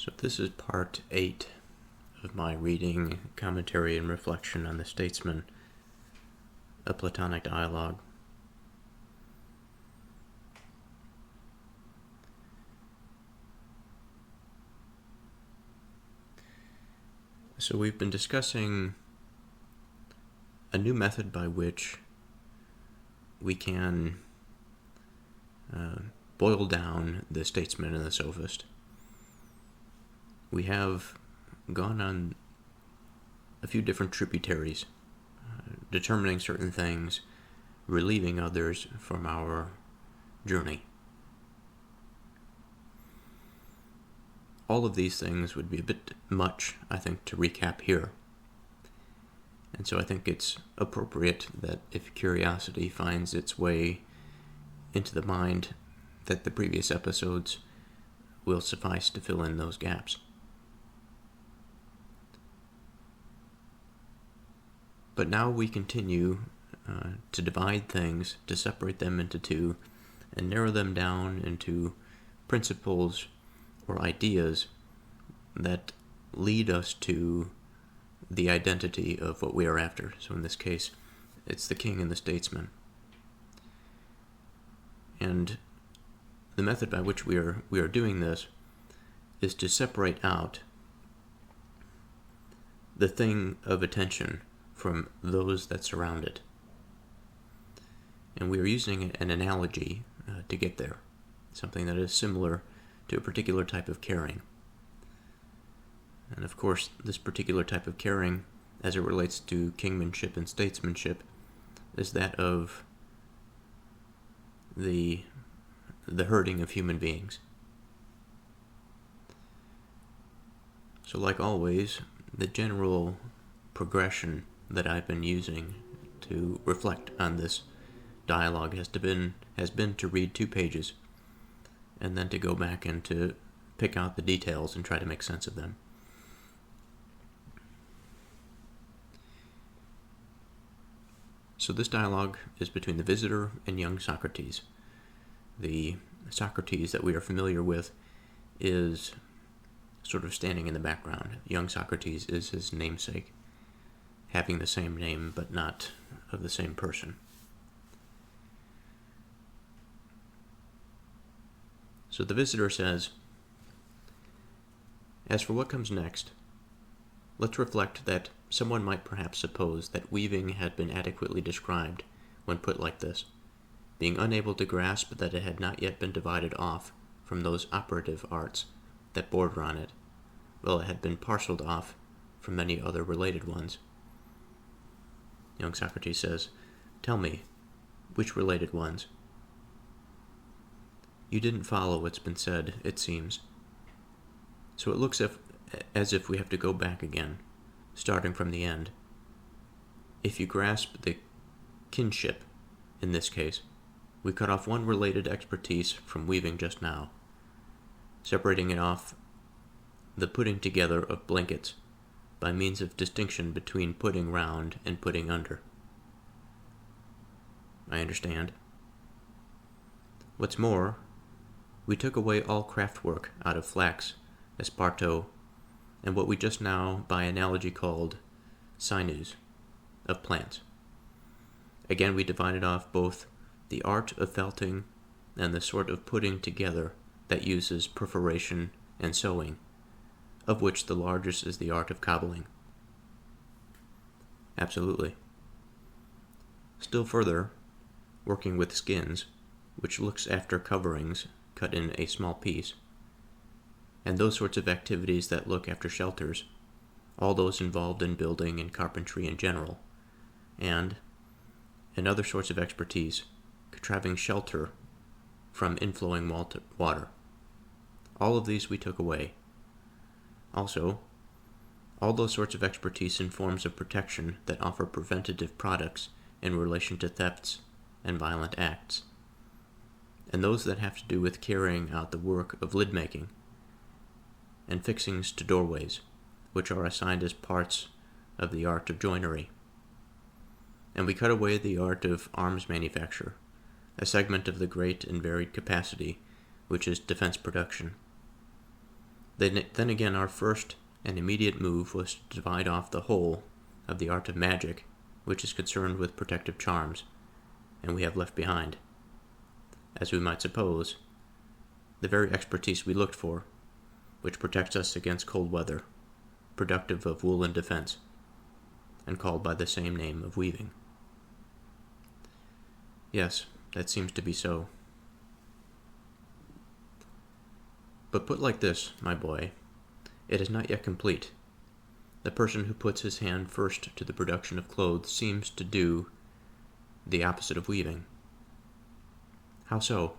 So this is part 8 of my reading, commentary, and reflection on the Statesman, a Platonic dialogue. So we've been discussing a new method by which we can boil down the statesman and the sophist. We have gone on a few different tributaries, determining certain things, relieving others from our journey. All of these things would be a bit much, I think, to recap here. And so I think it's appropriate that if curiosity finds its way into the mind, that the previous episodes will suffice to fill in those gaps. But now we continue to divide things, to separate them into two, and narrow them down into principles or ideas that lead us to the identity of what we are after. So in this case, it's the king and the statesman. And the method by which we are doing this is to separate out the thing of attention from those that surround it. And we are using an analogy to get there, something that is similar to a particular type of caring. And of course, this particular type of caring, as it relates to kingmanship and statesmanship, is that of the herding of human beings. So like always, the general progression that I've been using to reflect on this dialogue has been to read 2 pages and then to go back and to pick out the details and try to make sense of them. So this dialogue is between the visitor and young Socrates. The Socrates that we are familiar with is sort of standing in the background. Young Socrates is his namesake, having the same name but not of the same person. So the visitor says, "As for what comes next, let's reflect that someone might perhaps suppose that weaving had been adequately described when put like this, being unable to grasp that it had not yet been divided off from those operative arts that border on it, while it had been parceled off from many other related ones." Young Socrates says, "Tell me, which related ones?" You didn't follow what's been said, it seems. So it looks as if we have to go back again, starting from the end. If you grasp the kinship, in this case, we cut off one related expertise from weaving just now, separating it off the putting together of blankets by means of distinction between putting round and putting under. I understand. What's more, we took away all craftwork out of flax, esparto, and what we just now by analogy called sinews of plants. Again, we divided off both the art of felting and the sort of putting together that uses perforation and sewing, of which the largest is the art of cobbling. Absolutely. Still further, working with skins, which looks after coverings cut in a small piece, and those sorts of activities that look after shelters, all those involved in building and carpentry in general, and other sorts of expertise, contriving shelter from inflowing water. All of these we took away. Also, all those sorts of expertise in forms of protection that offer preventative products in relation to thefts and violent acts, and those that have to do with carrying out the work of lid making and fixings to doorways, which are assigned as parts of the art of joinery. And we cut away the art of arms manufacture, a segment of the great and varied capacity which is defense production. Then again, our first and immediate move was to divide off the whole of the art of magic, which is concerned with protective charms, and we have left behind, as we might suppose, the very expertise we looked for, which protects us against cold weather, productive of woolen defense, and called by the same name of weaving. Yes, that seems to be so. But put like this, my boy, it is not yet complete. The person who puts his hand first to the production of clothes seems to do the opposite of weaving. How so?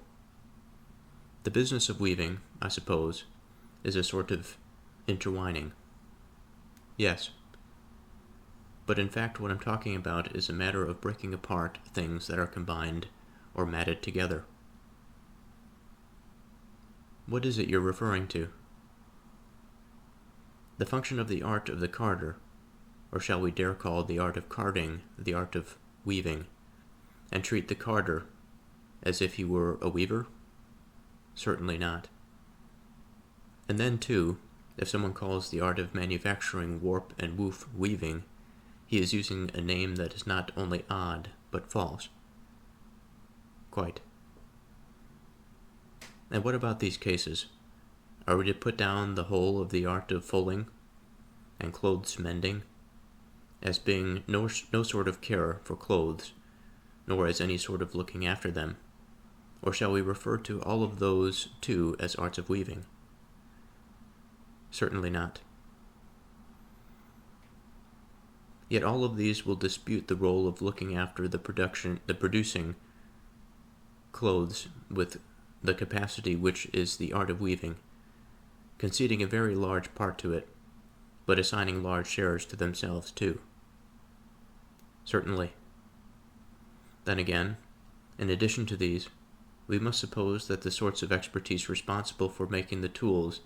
The business of weaving, I suppose, is a sort of intertwining. Yes. But in fact, what I'm talking about is a matter of breaking apart things that are combined or matted together. What is it you're referring to? The function of the art of the carder, or shall we dare call the art of carding the art of weaving, and treat the carder as if he were a weaver? Certainly not. And then, too, if someone calls the art of manufacturing warp and woof weaving, he is using a name that is not only odd, but false. Quite. And what about these cases? Are we to put down the whole of the art of fulling and clothes mending as being no sort of care for clothes, nor as any sort of looking after them? Or shall we refer to all of those, too, as arts of weaving? Certainly not. Yet all of these will dispute the role of looking after the producing clothes with the capacity which is the art of weaving, conceding a very large part to it, but assigning large shares to themselves too. Certainly. Then again, in addition to these, we must suppose that the sorts of expertise responsible for making the tools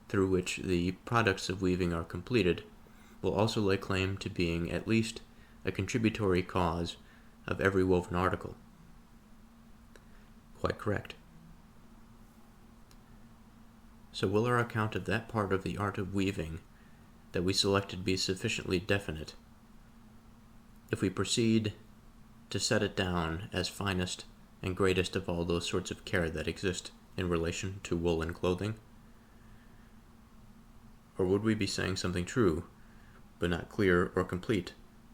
through which the products of weaving are completed will also lay claim to being at least a contributory cause of every woven article. Quite correct. So will our account of that part of the art of weaving that we selected be sufficiently definite if we proceed to set it down as finest and greatest of all those sorts of care that exist in relation to woolen clothing? Or would we be saying something true, but not clear or complete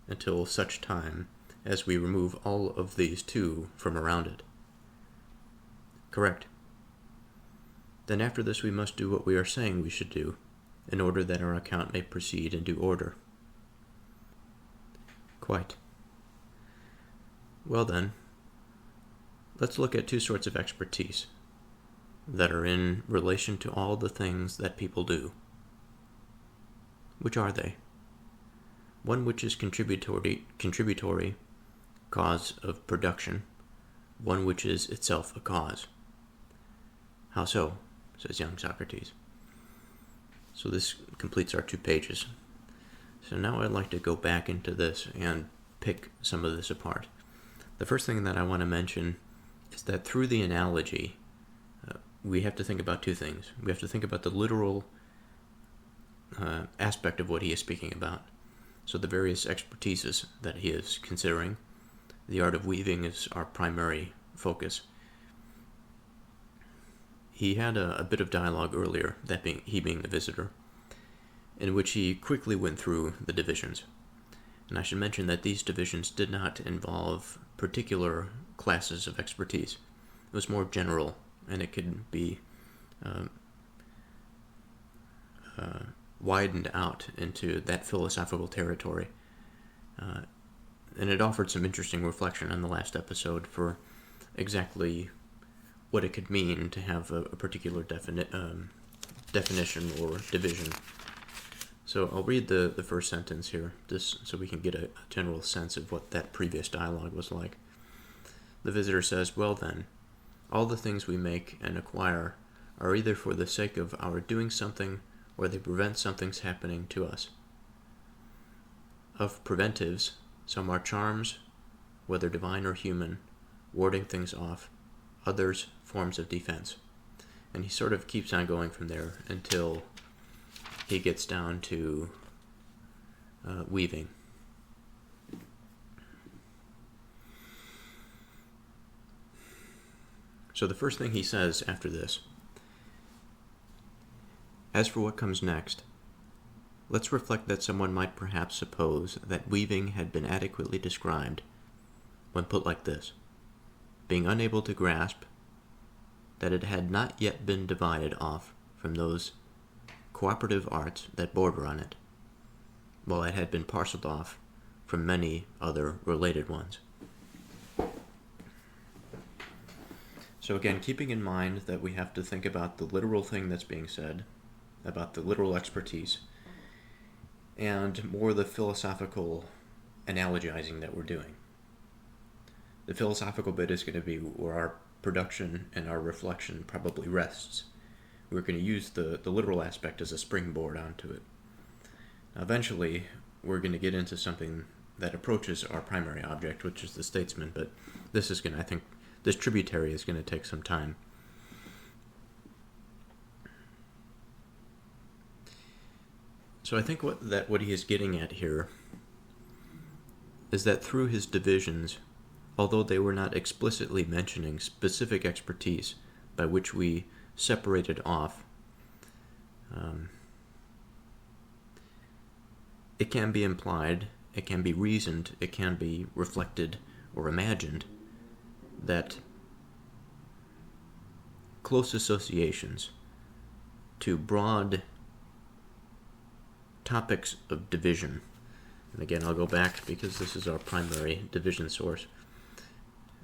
until such time as we remove all of these too from around it? Correct. Then after this we must do what we are saying we should do, in order that our account may proceed in due order. Quite. Well then, let's look at two sorts of expertise that are in relation to all the things that people do. Which are they? One which is contributory, cause of production, one which is itself a cause. How so? Says young Socrates. So this completes our 2 pages. So now I'd like to go back into this and pick some of this apart. The first thing that I want to mention is that through the analogy, we have to think about 2 things. We have to think about the literal aspect of what he is speaking about. So the various expertises that he is considering. The art of weaving is our primary focus. He had a bit of dialogue earlier, that being he being the visitor, in which he quickly went through the divisions. And I should mention that these divisions did not involve particular classes of expertise. It was more general, and it could be widened out into that philosophical territory. And it offered some interesting reflection on the last episode for exactly what it could mean to have a particular definition or division. So I'll read the first sentence here, just so we can get a general sense of what that previous dialogue was like. The visitor says, "Well then, all the things we make and acquire are either for the sake of our doing something or they prevent something's happening to us. Of preventives, some are charms, whether divine or human, warding things off, others forms of defense." And he sort of keeps on going from there until he gets down to weaving. So the first thing he says after this, as for what comes next, let's reflect that someone might perhaps suppose that weaving had been adequately described when put like this, being unable to grasp that it had not yet been divided off from those cooperative arts that border on it, while it had been parceled off from many other related ones. So again, keeping in mind that we have to think about the literal thing that's being said, about the literal expertise, and more the philosophical analogizing that we're doing. The philosophical bit is going to be where our production and our reflection probably rests. We're going to use the literal aspect as a springboard onto it. Now, eventually, we're going to get into something that approaches our primary object, which is the Statesman, but this is going to, I think, this tributary is going to take some time. So I think what he is getting at here is that through his divisions, although they were not explicitly mentioning specific expertise by which we separated off, it can be implied, it can be reasoned, it can be reflected or imagined that close associations to broad topics of division, and again I'll go back because this is our primary division source.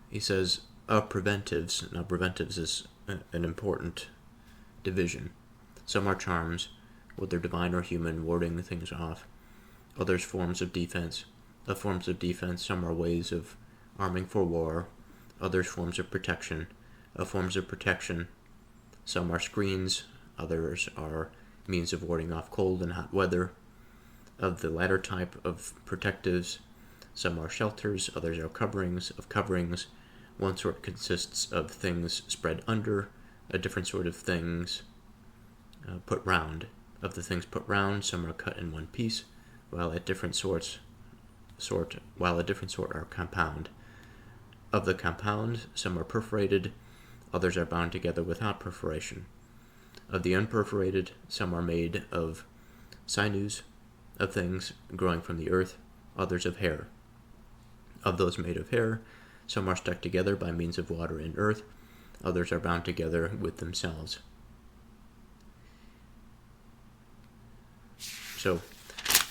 He says of preventives. Now preventives is an important division. Some are charms, whether divine or human, warding things off. Others forms of defense. Of forms of defense, some are ways of arming for war. Others forms of protection. Of forms of protection, some are screens. Others are means of warding off cold and hot weather. Of the latter type of protectives, some are shelters, others are coverings. Of coverings, one sort consists of things spread under, a different sort of things put round. Of the things put round, some are cut in one piece, while a different sort are compound. Of the compound, some are perforated, others are bound together without perforation. Of the unperforated, some are made of sinews, of things growing from the earth, others of hair. Of those made of hair, some are stuck together by means of water and earth, others are bound together with themselves. So,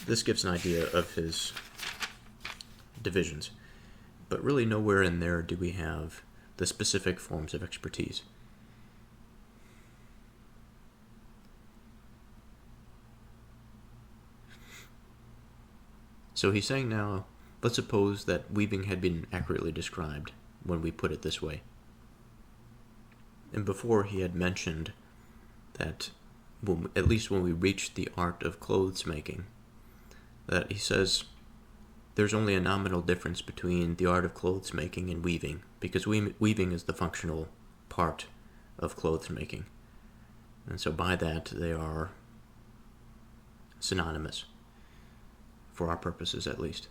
this gives an idea of his divisions, but really nowhere in there do we have the specific forms of expertise. So he's saying now, let's suppose that weaving had been accurately described when we put it this way. And before he had mentioned that, at least when we reach the art of clothes making, that he says there's only a nominal difference between the art of clothes making and weaving, because weaving is the functional part of clothes making. And so by that, they are synonymous, for our purposes at least.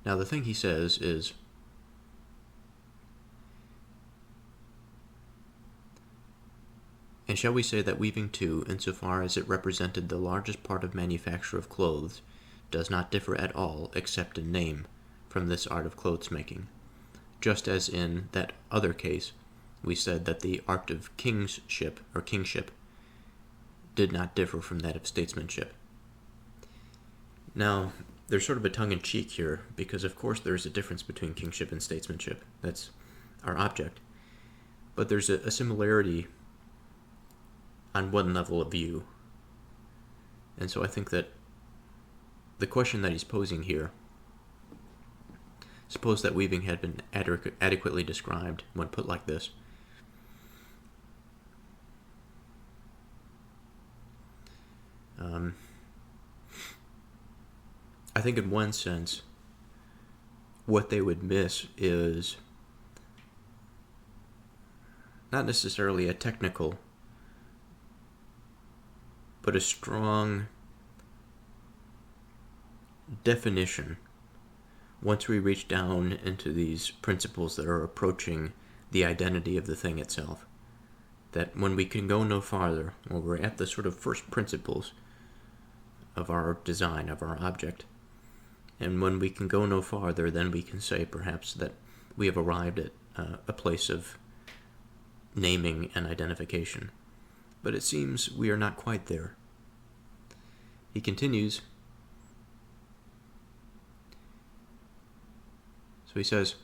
Now the thing he says is, and shall we say that weaving too, insofar as it represented the largest part of manufacture of clothes, does not differ at all, except in name, from this art of clothes making, just as in that other case we said that the art of kingship did not differ from that of statesmanship. Now, there's sort of a tongue-in-cheek here, because of course there's a difference between kingship and statesmanship. That's our object. But there's a similarity on one level of view. And so I think that the question that he's posing here, suppose that weaving had been adequately described when put like this. I think in one sense, what they would miss is not necessarily a technical, but a strong definition once we reach down into these principles that are approaching the identity of the thing itself. That when we can go no farther, when we're at the sort of first principles of our design, of our object, and when we can go no farther, then we can say perhaps that we have arrived at a place of naming and identification. But it seems we are not quite there. He continues. So he says,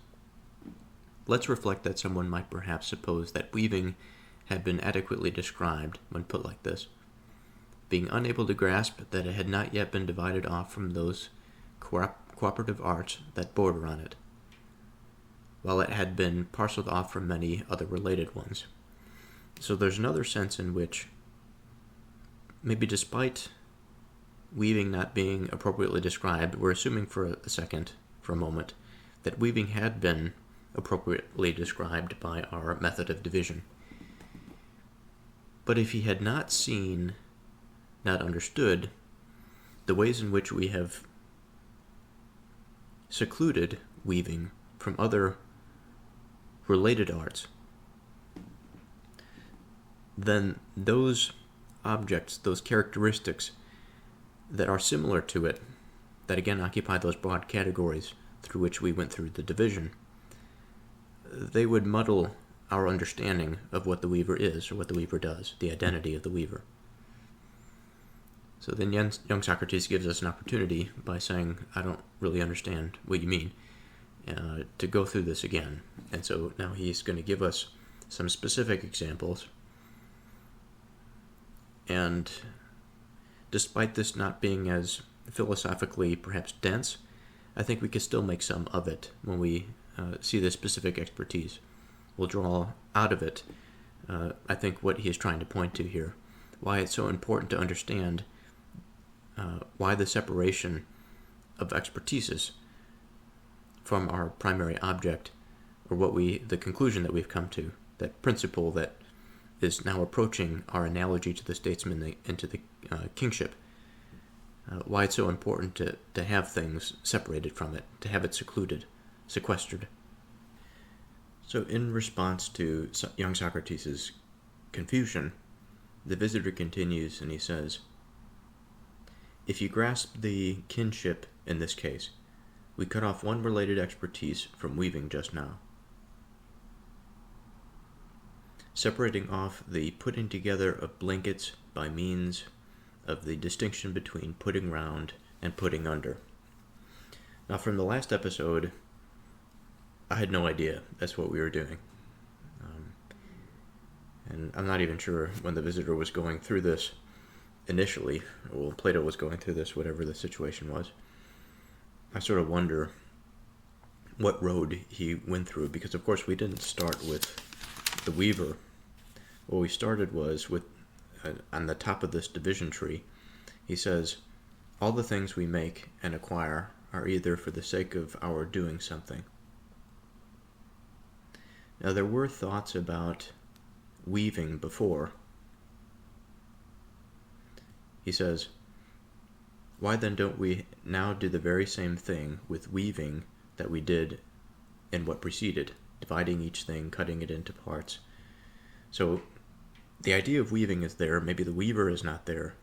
let's reflect that someone might perhaps suppose that weaving had been adequately described when put like this, being unable to grasp that it had not yet been divided off from those cooperative arts that border on it, while it had been parceled off from many other related ones. So there's another sense in which, maybe despite weaving not being appropriately described, we're assuming for a moment, that weaving had been appropriately described by our method of division. But if he had not seen, not understood, the ways in which we have secluded weaving from other related arts, then those objects, those characteristics that are similar to it, that again occupy those broad categories through which we went through the division, they would muddle our understanding of what the weaver is or what the weaver does, the identity of the weaver. So then young Socrates gives us an opportunity by saying, I don't really understand what you mean, to go through this again. And so now he's going to give us some specific examples. And despite this not being as philosophically perhaps dense, I think we can still make some of it when we see the specific expertise. We'll draw out of it, I think, what he is trying to point to here, why it's so important to understand why the separation of expertises from our primary object, or the conclusion that we've come to, that principle that is now approaching our analogy to the statesman and to the kingship, why it's so important to have things separated from it, to have it secluded, sequestered. So in response to young Socrates' confusion, the visitor continues and he says, if you grasp the kinship in this case, we cut off one related expertise from weaving just now. Separating off the putting together of blankets by means of the distinction between putting round and putting under. Now from the last episode, I had no idea that's what we were doing. And I'm not even sure when the visitor was going through this initially, or Plato was going through this, whatever the situation was. I sort of wonder what road he went through, because of course we didn't start with the weaver. What we started was with, on the top of this division tree, he says, all the things we make and acquire are either for the sake of our doing something. Now there were thoughts about weaving before. He says, why then don't we now do the very same thing with weaving that we did in what preceded, dividing each thing, cutting it into parts? So the idea of weaving is there, maybe the weaver is not there.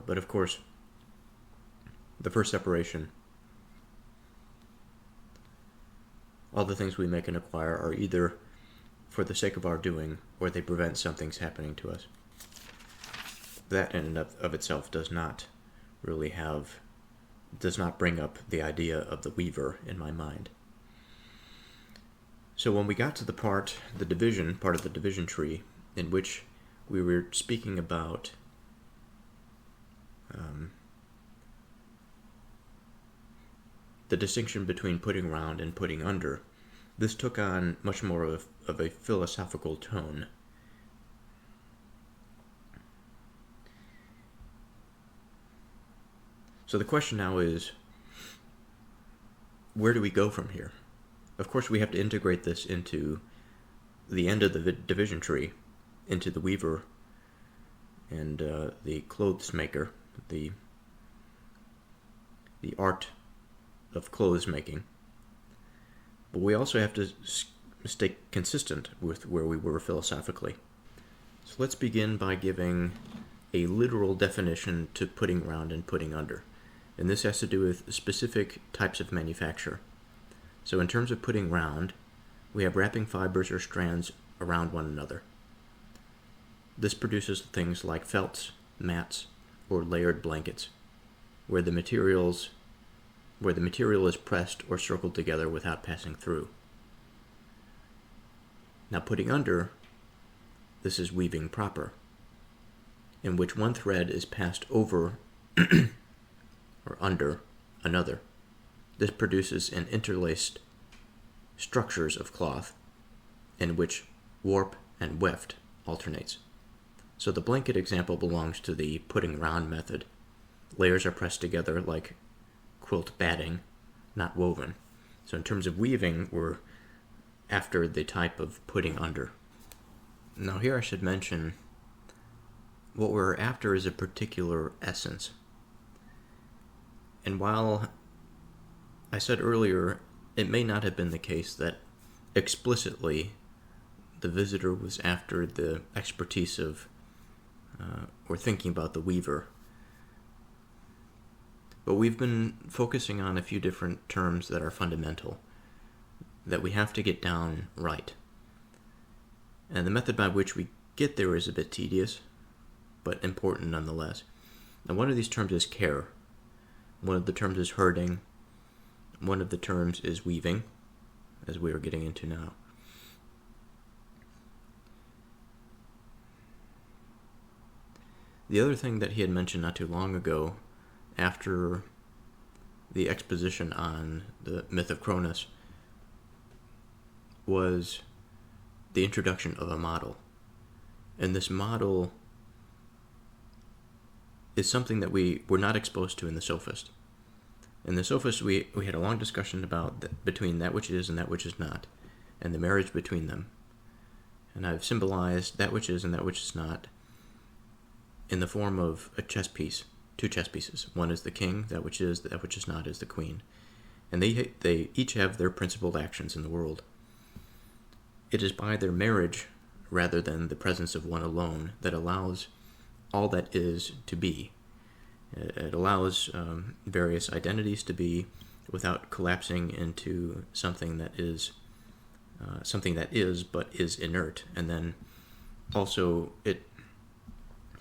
But of course, the first separation, all the things we make and acquire are either for the sake of our doing, or they prevent something's happening to us. That in and of itself does not bring up the idea of the weaver in my mind. So when we got to the part of the division tree, in which we were speaking about the distinction between putting round and putting under, this took on much more of a philosophical tone. So the question now is, where do we go from here? Of course, we have to integrate this into the end of the division tree, into the weaver and the clothes maker, the art of clothes making. But we also have to stay consistent with where we were philosophically. So let's begin by giving a literal definition to putting round and putting under. And this has to do with specific types of manufacture. So in terms of putting round, we have wrapping fibers or strands around one another. This produces things like felts, mats, or layered blankets, where the material is pressed or circled together without passing through. Now putting under, this is weaving proper, in which one thread is passed over or under another. This produces an interlaced structures of cloth in which warp and weft alternates. So the blanket example belongs to the putting round method. Layers are pressed together like quilt batting, not woven. So in terms of weaving, we're after the type of putting under. Now here I should mention, what we're after is a particular essence. And while I said earlier, it may not have been the case that explicitly the visitor was after the expertise of or thinking about the weaver. But we've been focusing on a few different terms that are fundamental, that we have to get down right. And the method by which we get there is a bit tedious, but important nonetheless. And one of these terms is care. One of the terms is herding. One of the terms is weaving, as we are getting into now. The other thing that he had mentioned not too long ago, after the exposition on the myth of Cronus, was the introduction of a model. And this model is something that we were not exposed to in the Sophist. In the Sophist, we had a long discussion about between that which is and that which is not, and the marriage between them. And I've symbolized that which is and that which is not in the form of a chess piece, two chess pieces. One is the king, that which is not is the queen. And they each have their principled actions in the world. It is by their marriage, rather than the presence of one alone, that allows all that is to be. It allows various identities to be without collapsing into something that is but is inert. And then also it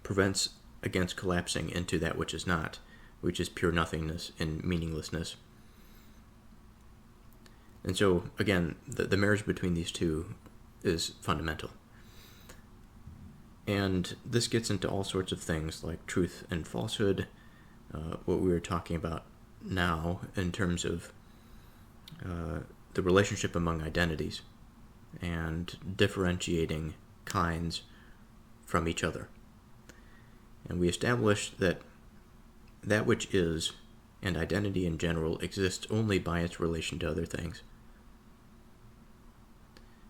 prevents against collapsing into that which is not, which is pure nothingness and meaninglessness. And so, again, the marriage between these two is fundamental. And this gets into all sorts of things like truth and falsehood, what we were talking about now in terms of the relationship among identities and differentiating kinds from each other. And we established that that which is, and identity in general, exists only by its relation to other things.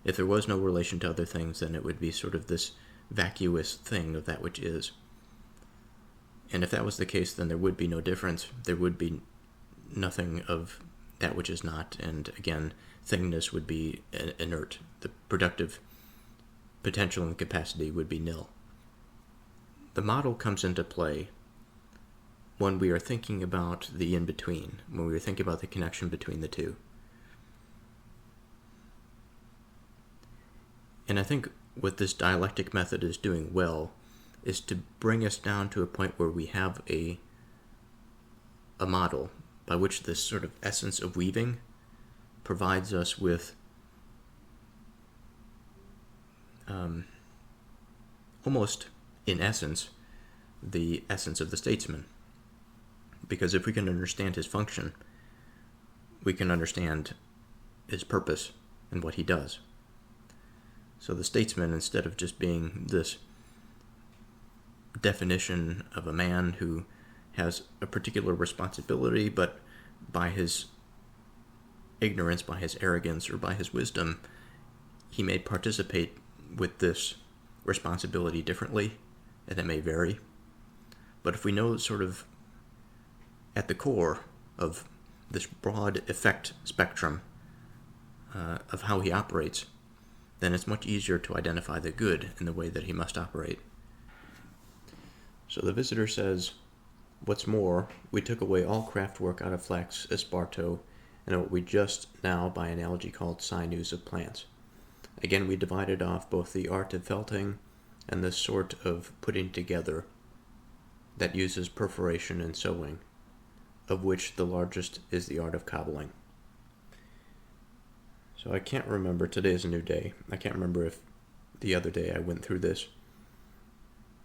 If there was no relation to other things, then it would be sort of this vacuous thing of that which is. And if that was the case, then there would be no difference. There would be nothing of that which is not, and again, thingness would be inert. The productive potential and capacity would be nil. The model comes into play when we are thinking about the in-between, when we are thinking about the connection between the two. And I think what this dialectic method is doing well is to bring us down to a point where we have a model by which this sort of essence of weaving provides us with almost, in essence, the essence of the statesman. Because if we can understand his function, we can understand his purpose and what he does. So the statesman, instead of just being this definition of a man who has a particular responsibility, but by his ignorance, by his arrogance, or by his wisdom, he may participate with this responsibility differently, and it may vary. But if we know sort of at the core of this broad effect spectrum of how he operates, then it's much easier to identify the good in the way that he must operate. So the visitor says, "What's more, we took away all craft work out of flax, esparto, and what we just now by analogy called sinews of plants. Again, we divided off both the art of felting and the sort of putting together that uses perforation and sewing, of which the largest is the art of cobbling." So I can't remember, today is a new day. I can't remember if the other day I went through this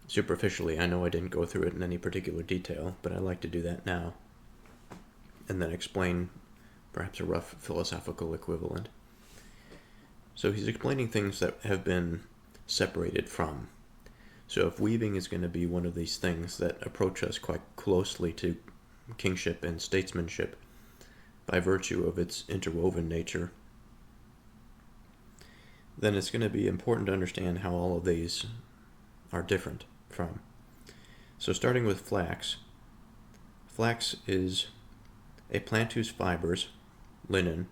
superficially. I know I didn't go through it in any particular detail, but I like to do that now, and then explain perhaps a rough philosophical equivalent. So he's explaining things that have been separated from. So if weaving is going to be one of these things that approach us quite closely to kingship and statesmanship by virtue of its interwoven nature, then it's going to be important to understand how all of these are different from. So starting with flax. Flax is a plant whose fibers, linen,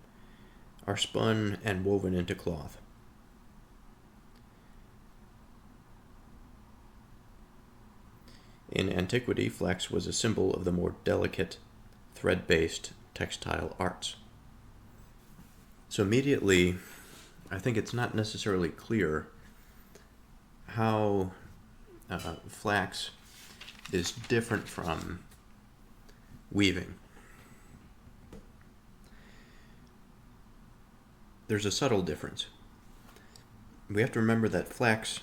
are spun and woven into cloth. In antiquity, flax was a symbol of the more delicate, thread-based textile arts. So immediately, I think it's not necessarily clear how flax is different from weaving. There's a subtle difference. We have to remember that flax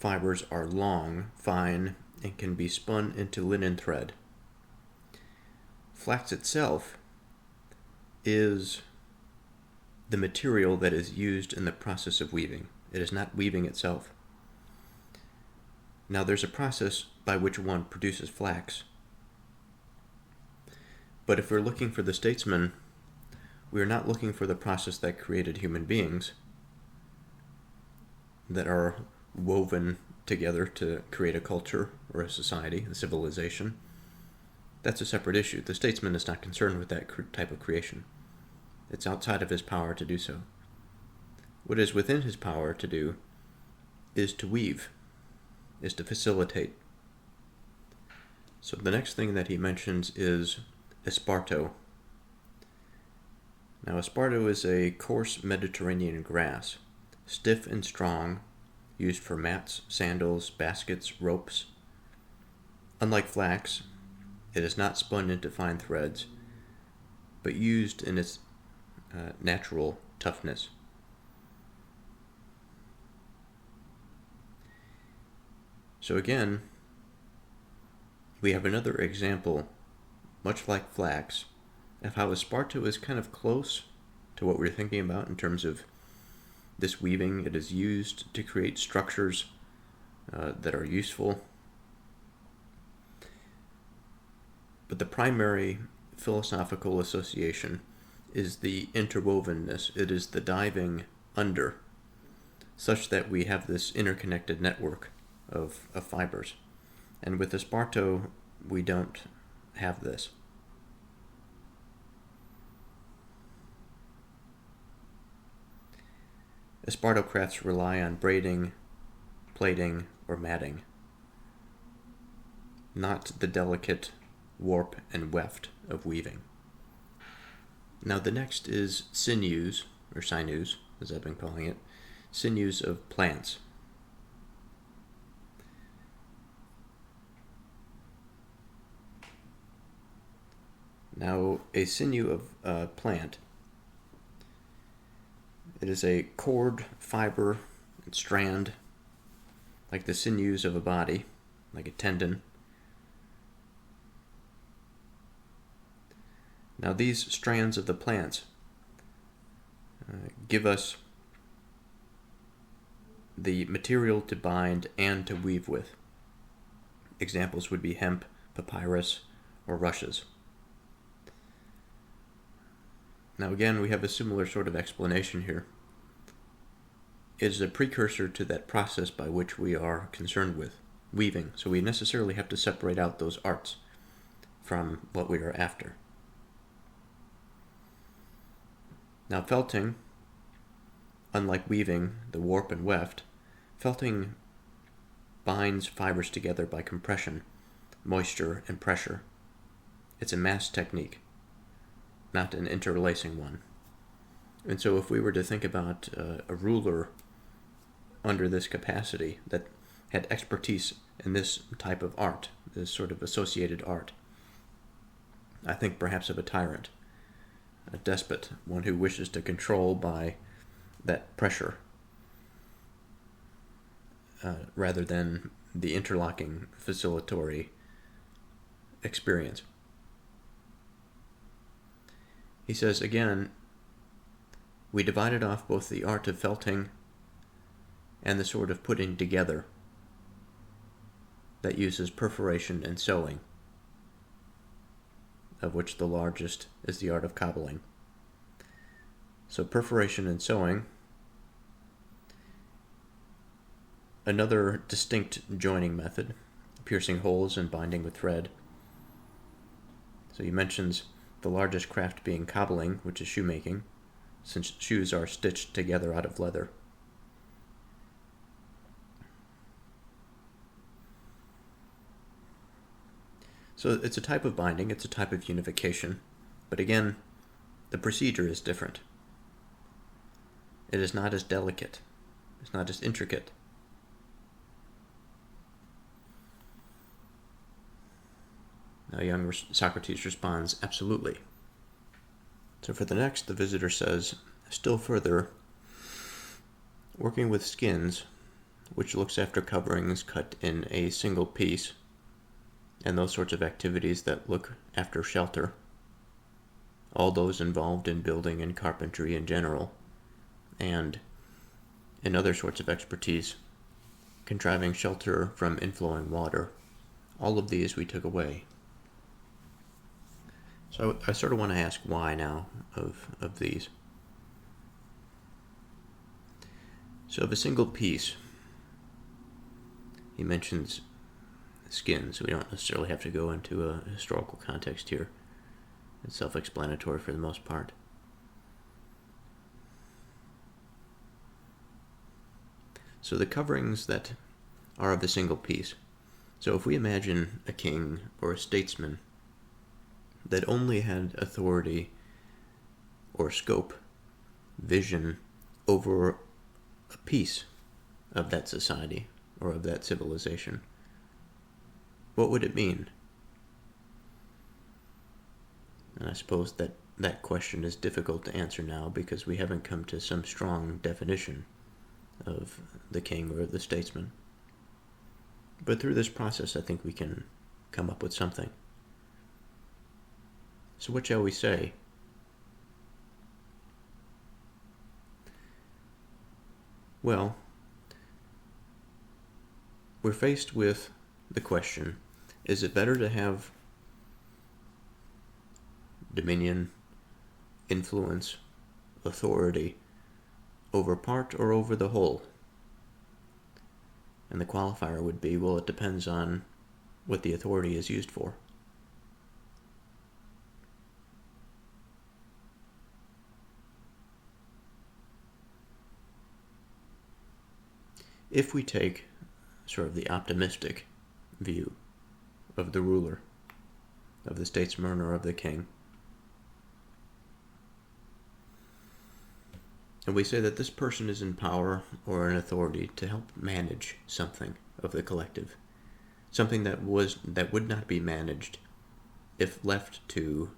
fibers are long, fine, and can be spun into linen thread. Flax itself is the material that is used in the process of weaving. It is not weaving itself. Now there's a process by which one produces flax. But if we're looking for the statesman, we are not looking for the process that created human beings that are woven together to create a culture or a society, a civilization. That's a separate issue. The statesman is not concerned with that type of creation. It's outside of his power to do so. What is within his power to do is to weave, is to facilitate. So the next thing that he mentions is esparto. Now esparto is a coarse Mediterranean grass, stiff and strong, used for mats, sandals, baskets, ropes. Unlike flax, it is not spun into fine threads, but used in its natural toughness. So again, we have another example, much like flax, of how esparto is kind of close to what we're thinking about in terms of this weaving. It is used to create structures that are useful. But the primary philosophical association is the interwovenness. It is the diving under, such that we have this interconnected network of fibers. And with esparto, we don't have this. Esparto crafts rely on braiding, plaiting, or matting, not the delicate warp and weft of weaving. Now the next is sinews, or sinews, as I've been calling it, sinews of plants. Now a sinew of a plant, it is a cord, fiber, and strand, like the sinews of a body, like a tendon. Now these strands of the plants give us the material to bind and to weave with. Examples would be hemp, papyrus, or rushes. Now again, we have a similar sort of explanation here. It is a precursor to that process by which we are concerned with, weaving, so we necessarily have to separate out those arts from what we are after. Now felting, unlike weaving, the warp and weft, felting binds fibers together by compression, moisture, and pressure. It's a mass technique, not an interlacing one. And so if we were to think about a ruler under this capacity that had expertise in this type of art, this sort of associated art, I think perhaps of a tyrant, a despot, one who wishes to control by that pressure rather than the interlocking facilitatory experience. He says again, we divided off both the art of felting and the sort of putting together that uses perforation and sewing, of which the largest is the art of cobbling. So perforation and sewing, another distinct joining method, piercing holes and binding with thread. So he mentions the largest craft being cobbling, which is shoemaking, since shoes are stitched together out of leather. So it's a type of binding, it's a type of unification, but again, the procedure is different. It is not as delicate, it's not as intricate. Now young Socrates responds, absolutely. So for the next, the visitor says, still further, working with skins, which looks after coverings cut in a single piece, and those sorts of activities that look after shelter, all those involved in building and carpentry in general, and in other sorts of expertise, contriving shelter from inflowing water, all of these we took away. So I sort of want to ask why now of these. So of a single piece, he mentions skins. We don't necessarily have to go into a historical context here. It's self-explanatory for the most part. So the coverings that are of a single piece. So if we imagine a king or a statesman that only had authority or scope, vision over a piece of that society or of that civilization, what would it mean? And I suppose that question is difficult to answer now because we haven't come to some strong definition of the king or the statesman. But through this process, I think we can come up with something. So what shall we say? Well, we're faced with the question, is it better to have dominion, influence, authority over part or over the whole? And the qualifier would be, well, it depends on what the authority is used for. If we take sort of the optimistic view of the ruler, of the statesman or of the king, and we say that this person is in power or in authority to help manage something of the collective, something that would not be managed if left to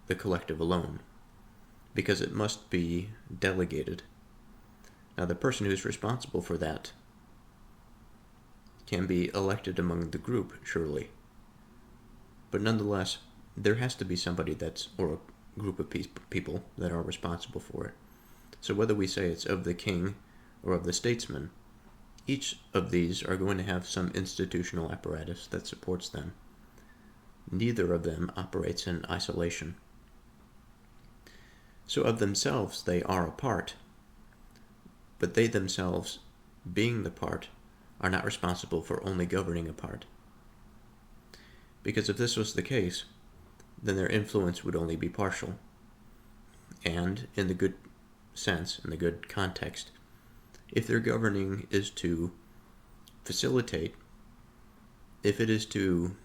the collective alone, because it must be delegated. Now, the person who's responsible for that can be elected among the group, surely. But nonetheless, there has to be somebody or a group of people that are responsible for it. So whether we say it's of the king or of the statesman, each of these are going to have some institutional apparatus that supports them. Neither of them operates in isolation. So of themselves they are a part, but they themselves, being the part, are not responsible for only governing a part. Because if this was the case, then their influence would only be partial. And, in the good sense, in the good context, if their governing is to facilitate, if it is to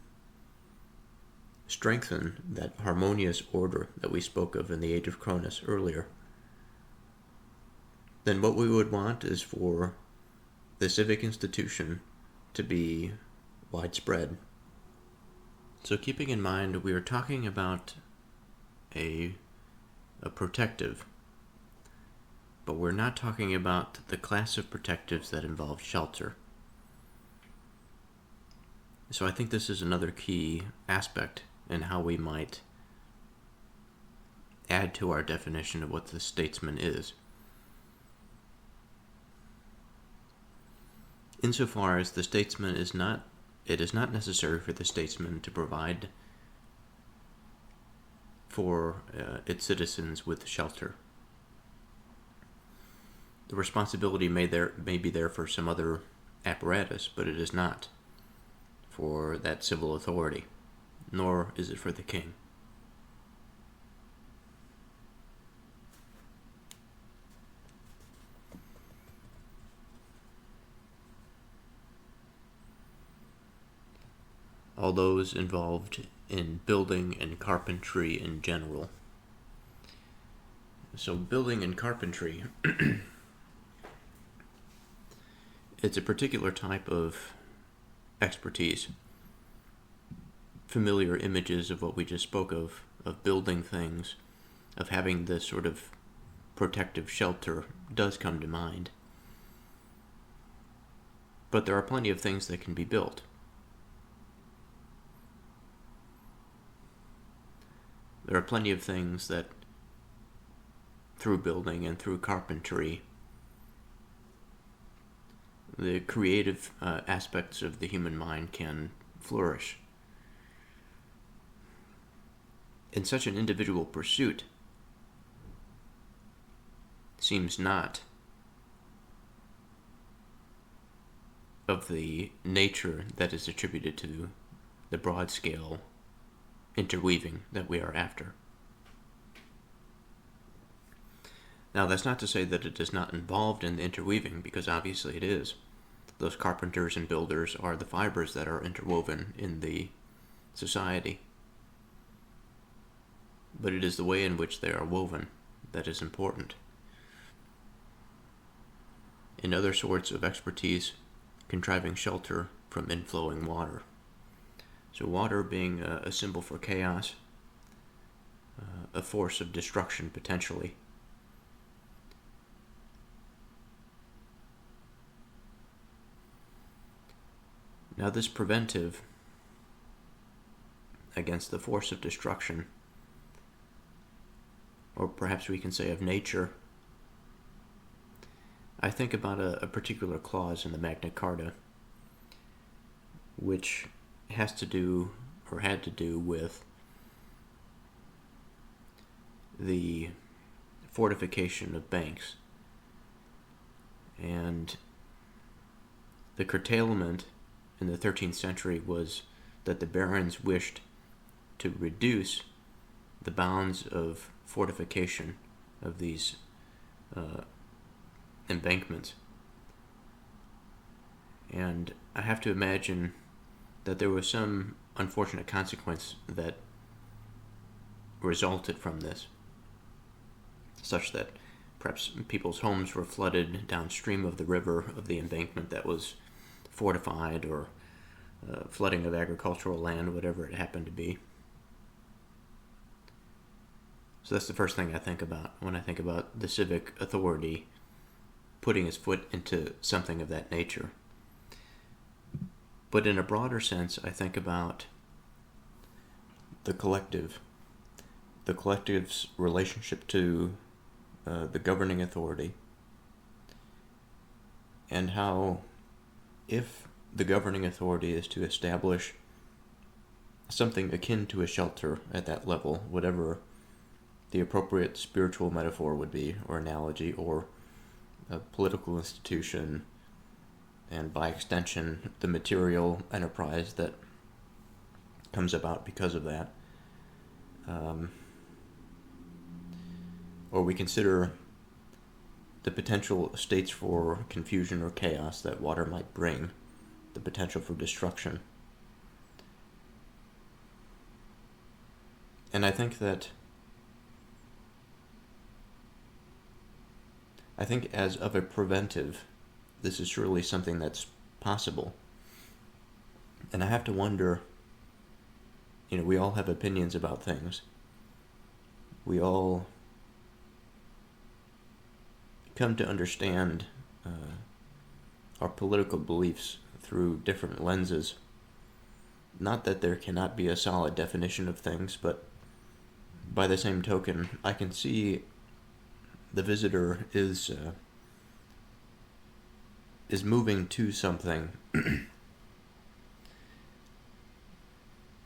strengthen that harmonious order that we spoke of in the Age of Cronus earlier, then what we would want is for the civic institution to be widespread. So keeping in mind, we are talking about a protective, but we're not talking about the class of protectives that involve shelter. So I think this is another key aspect in how we might add to our definition of what the statesman is. Insofar as the statesman is not, it is not necessary for the statesman to provide for its citizens with shelter. The responsibility may be there for some other apparatus, but it is not for that civil authority, nor is it for the king. All those involved in building and carpentry in general. So building and carpentry, it's a particular type of expertise. Familiar images of what we just spoke of building things, of having this sort of protective shelter does come to mind. But there are plenty of things that can be built. There are plenty of things that, through building and through carpentry, the creative aspects of the human mind can flourish. In such an individual pursuit seems not of the nature that is attributed to the broad-scale interweaving that we are after. Now, that's not to say that it is not involved in the interweaving, because obviously it is. Those carpenters and builders are the fibers that are interwoven in the society. But it is the way in which they are woven that is important. In other sorts of expertise, contriving shelter from inflowing water. So water being a symbol for chaos, a force of destruction potentially. Now this preventive against the force of destruction, or perhaps we can say of nature, I think about a particular clause in the Magna Carta which has to do, or had to do, with the fortification of banks. And the curtailment in the 13th century was that the barons wished to reduce the bounds of fortification of these embankments. And I have to imagine that there was some unfortunate consequence that resulted from this, such that perhaps people's homes were flooded downstream of the river of the embankment that was fortified, or flooding of agricultural land, whatever it happened to be. So that's the first thing I think about when I think about the civic authority putting its foot into something of that nature. But in a broader sense, I think about the collective, the collective's relationship to the governing authority, and how, if the governing authority is to establish something akin to a shelter at that level, whatever the appropriate spiritual metaphor would be, or analogy, or a political institution, and by extension, the material enterprise that comes about because of that. Or we consider the potential states for confusion or chaos that water might bring, the potential for destruction. And I think as of a preventive, this is surely something that's possible. And I have to wonder, we all have opinions about things. We all come to understand our political beliefs through different lenses. Not that there cannot be a solid definition of things, but by the same token, I can see the visitor is moving to something.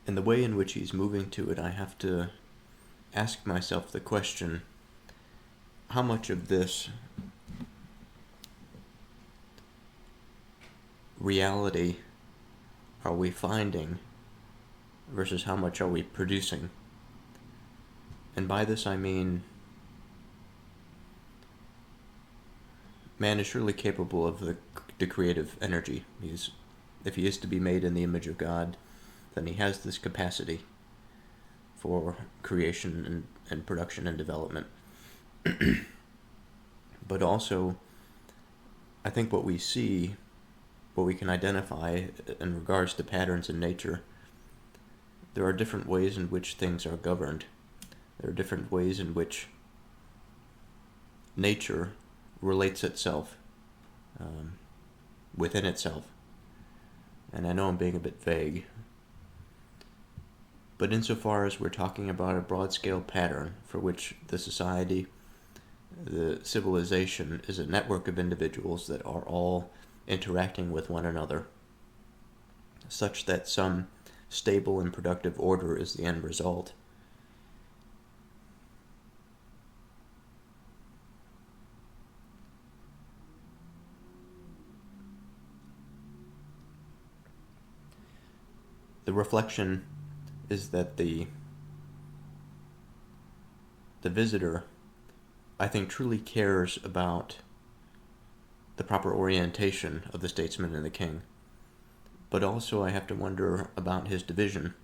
And the way in which he's moving to it, I have to ask myself the question, how much of this reality are we finding versus how much are we producing? And by this I mean, man is surely capable of the creative energy. If he is to be made in the image of God, then he has this capacity for creation and production and development. But also, I think what we see, what we can identify in regards to patterns in nature, there are different ways in which things are governed. There are different ways in which nature relates itself within itself. And I know I'm being a bit vague, but insofar as we're talking about a broad-scale pattern for which the society, the civilization, is a network of individuals that are all interacting with one another, such that some stable and productive order is the end result. The reflection is that the visitor, I think, truly cares about the proper orientation of the statesman and the king. But also I have to wonder about his division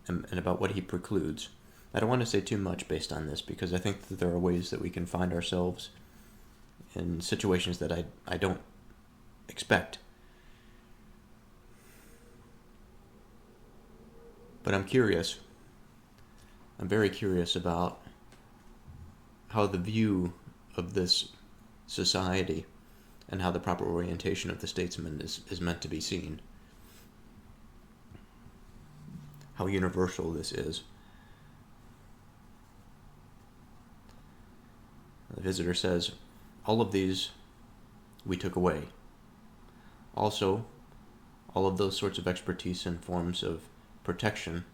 and about what he precludes. I don't want to say too much based on this, because I think that there are ways that we can find ourselves in situations that I don't expect. But I'm curious. I'm very curious about how the view of this society and how the proper orientation of the statesman is meant to be seen. How universal this is. The visitor says, all of these we took away. Also, all of those sorts of expertise and forms of protection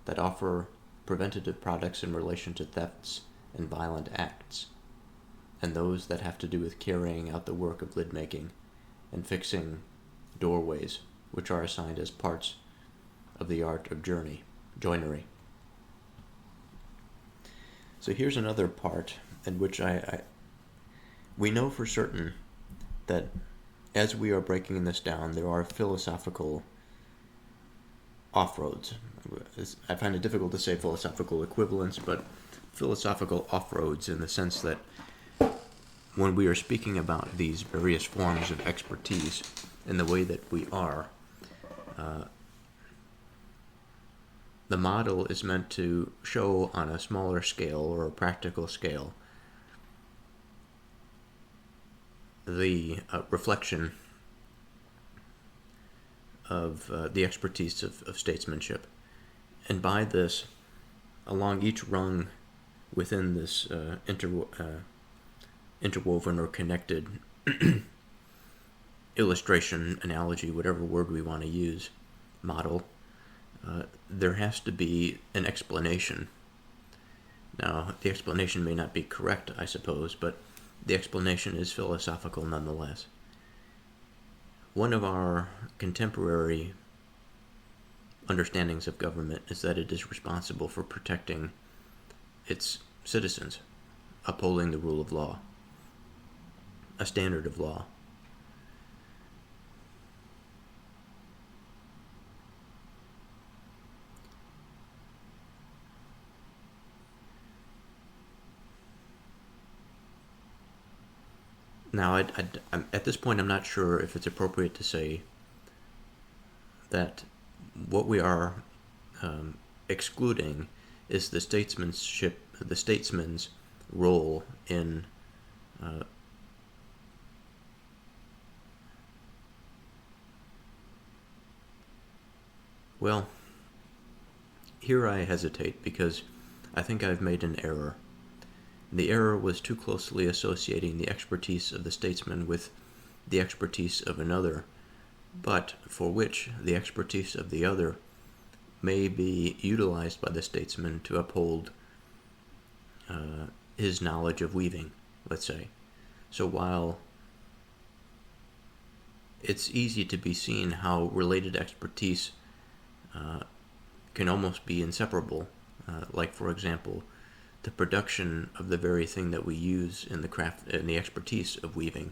that offer preventative products in relation to thefts and violent acts, and those that have to do with carrying out the work of lid making and fixing doorways, which are assigned as parts of the art of joinery. So here's another part in which we know for certain that as we are breaking this down, there are philosophical off-roads. I find it difficult to say philosophical equivalents, but philosophical off-roads in the sense that when we are speaking about these various forms of expertise in the way that we are, the model is meant to show on a smaller scale or a practical scale the reflection of the expertise of statesmanship. And by this, along each rung within this interwoven or connected illustration, analogy, whatever word we want to use, model, there has to be an explanation. Now, the explanation may not be correct, I suppose, but the explanation is philosophical nonetheless. One of our contemporary understandings of government is that it is responsible for protecting its citizens, upholding the rule of law, a standard of law. Now, at this point, I'm not sure if it's appropriate to say that what we are excluding is the statesman's role in well, here I hesitate because I think I've made an error. The error was too closely associating the expertise of the statesman with the expertise of another, but for which the expertise of the other may be utilized by the statesman to uphold his knowledge of weaving, let's say. So while it's easy to be seen how related expertise can almost be inseparable, like for example, the production of the very thing that we use in the expertise of weaving.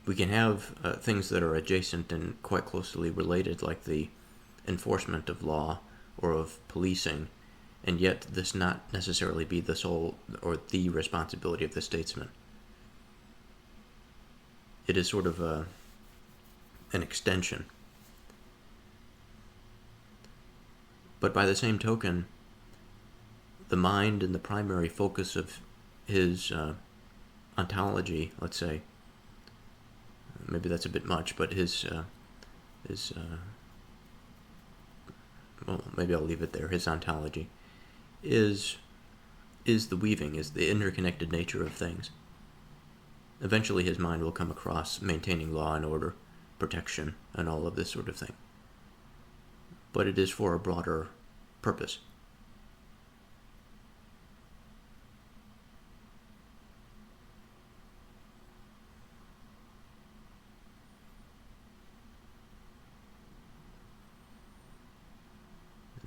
We can have things that are adjacent and quite closely related, like the enforcement of law or of policing, and yet this not necessarily be the sole or the responsibility of the statesman. It is sort of an extension. But by the same token, the mind and the primary focus of his ontology, let's say, maybe that's a bit much, but well, maybe I'll leave it there, his ontology, is the weaving, is the interconnected nature of things. Eventually his mind will come across maintaining law and order, protection, and all of this sort of thing. But it is for a broader purpose.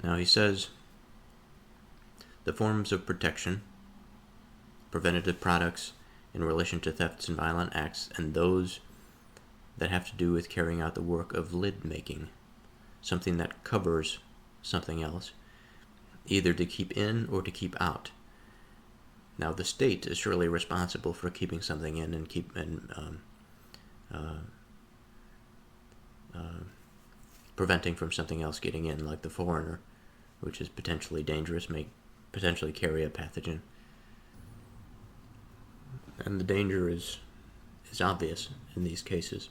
Now he says, the forms of protection, preventative products in relation to thefts and violent acts, and those that have to do with carrying out the work of lid making, something that covers something else, either to keep in or to keep out. Now the state is surely responsible for keeping something in and preventing from something else getting in, like the foreigner, which is potentially dangerous, may potentially carry a pathogen. And the danger is obvious in these cases.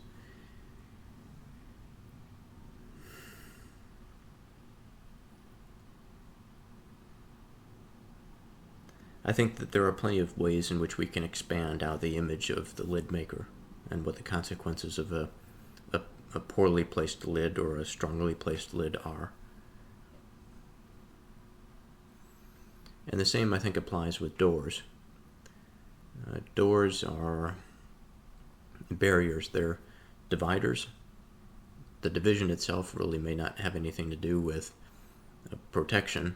I think that there are plenty of ways in which we can expand out the image of the lid maker and what the consequences of a poorly placed lid or a strongly placed lid are. And the same, I think, applies with doors. Doors are barriers. They're dividers. The division itself really may not have anything to do with protection,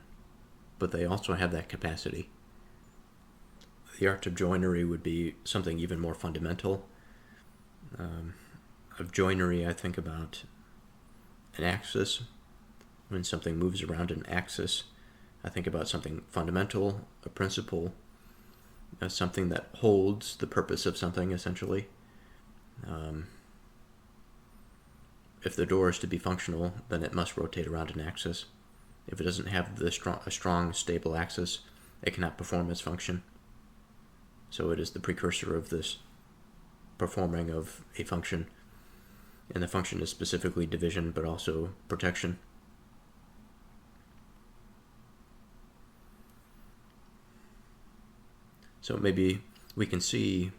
but they also have that capacity. The art of joinery would be something even more fundamental. Of joinery, I think about an axis. When something moves around an axis, I think about something fundamental, a principle, something that holds the purpose of something, essentially. If the door is to be functional, then it must rotate around an axis. If it doesn't have a strong, stable axis, it cannot perform its function. So it is the precursor of this performing of a function. And the function is specifically division, but also protection. So maybe we can see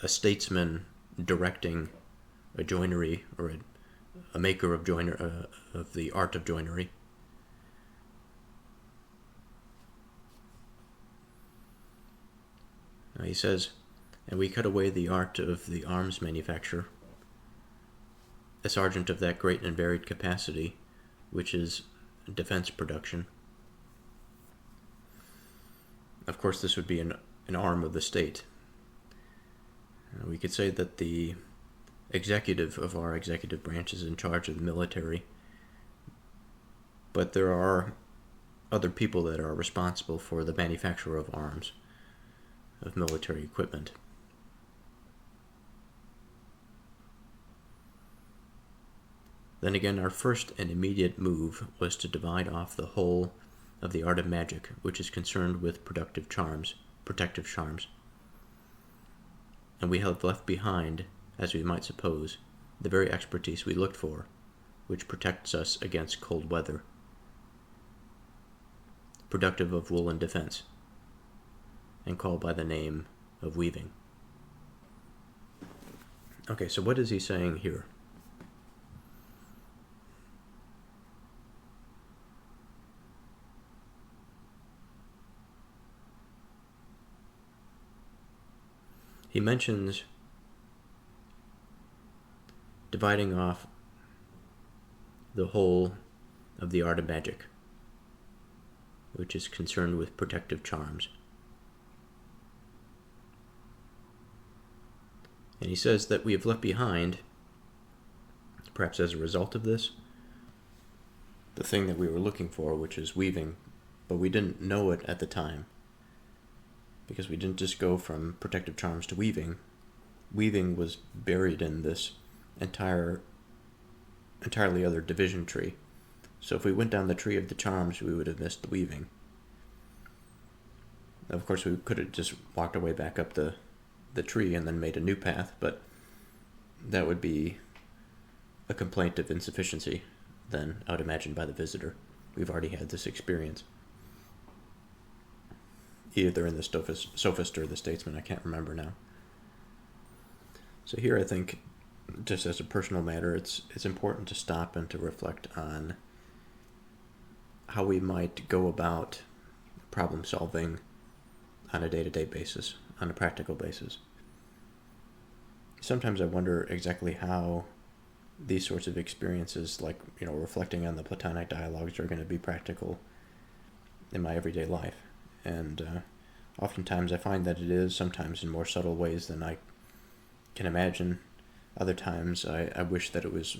a statesman directing a joinery, or a maker of of the art of joinery, He says, and we cut away the art of the arms manufacture, a sergeant of that great and varied capacity, which is defense production. Of course, this would be an arm of the state. We could say that the executive of our executive branch is in charge of the military, but there are other people that are responsible for the manufacture of arms, of military equipment. Then again, our first and immediate move was to divide off the whole of the art of magic, which is concerned with protective charms. And we have left behind, as we might suppose, the very expertise we looked for, which protects us against cold weather, productive of woolen defense, and called by the name of weaving. Okay, so what is he saying here? He mentions dividing off the whole of the art of magic, which is concerned with protective charms. And he says that we have left behind, perhaps as a result of this, the thing that we were looking for, which is weaving, but we didn't know it at the time, because we didn't just go from protective charms to weaving. Weaving was buried in this entirely other division tree. So if we went down the tree of the charms, we would have missed the weaving. Of course, we could have just walked our way back up the tree and then made a new path, but that would be a complaint of insufficiency, then, I would imagine, by the visitor. We've already had this experience. Either in the Sophist or the Statesman, I can't remember now. So here I think, just as a personal matter, it's important to stop and to reflect on how we might go about problem solving on a day-to-day basis, on a practical basis. Sometimes I wonder exactly how these sorts of experiences, like, reflecting on the Platonic dialogues, are going to be practical in my everyday life. And oftentimes I find that it is, sometimes in more subtle ways than I can imagine. Other times I wish that it was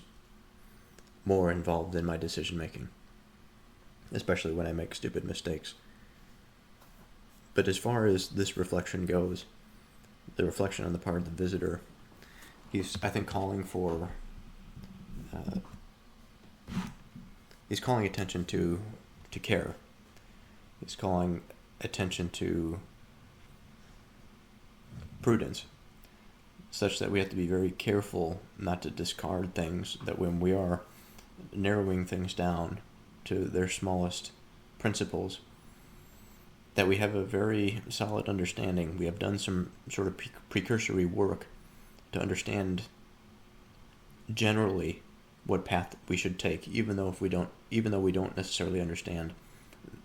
more involved in my decision making, especially when I make stupid mistakes. But as far as this reflection goes, the reflection on the part of the visitor, he's, I think, calling for, he's calling attention to care. He's calling attention to prudence, such that we have to be very careful not to discard things, that when we are narrowing things down to their smallest principles, that we have a very solid understanding. We have done some sort of precursory work to understand generally what path we should take, even though we don't necessarily understand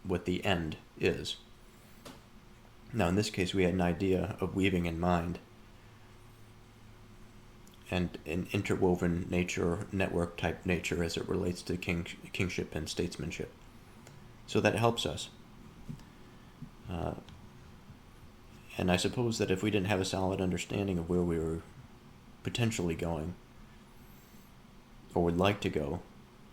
what the end is. Now, in this case, we had an idea of weaving in mind, and an interwoven nature, network type nature, as it relates to kingship and statesmanship. So that helps us. And I suppose that if we didn't have a solid understanding of where we were potentially going, or would like to go,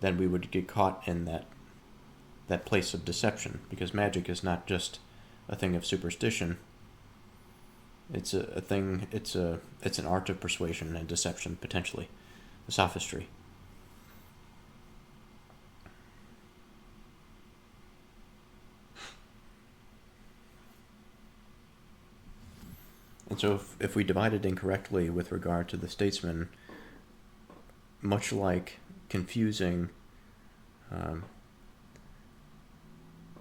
then we would get caught in that place of deception, because magic is not just a thing of superstition. It's a thing. It's an art of persuasion and deception, potentially, a sophistry. And so if we divide it incorrectly with regard to the Statesman, much like confusing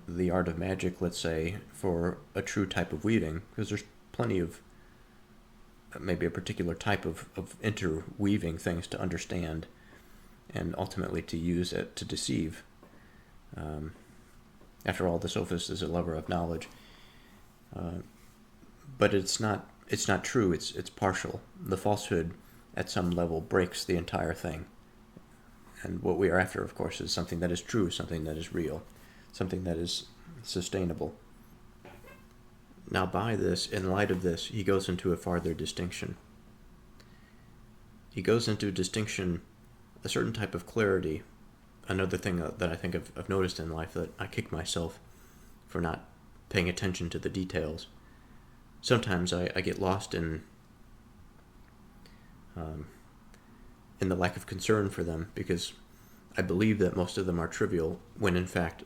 the art of magic, let's say, for a true type of weaving, because there's plenty of maybe a particular type of interweaving things to understand and ultimately to use it to deceive. After all, the sophist is a lover of knowledge. but it's not true. It's partial. The falsehood at some level breaks the entire thing. And what we are after, of course, is something that is true, something that is real, something that is sustainable. Now, by this, in light of this, he goes into a farther distinction. He goes into distinction, a certain type of clarity. Another thing that I think I've noticed in life, that I kick myself for not paying attention to the details. Sometimes I get lost in the lack of concern for them, because I believe that most of them are trivial, when in fact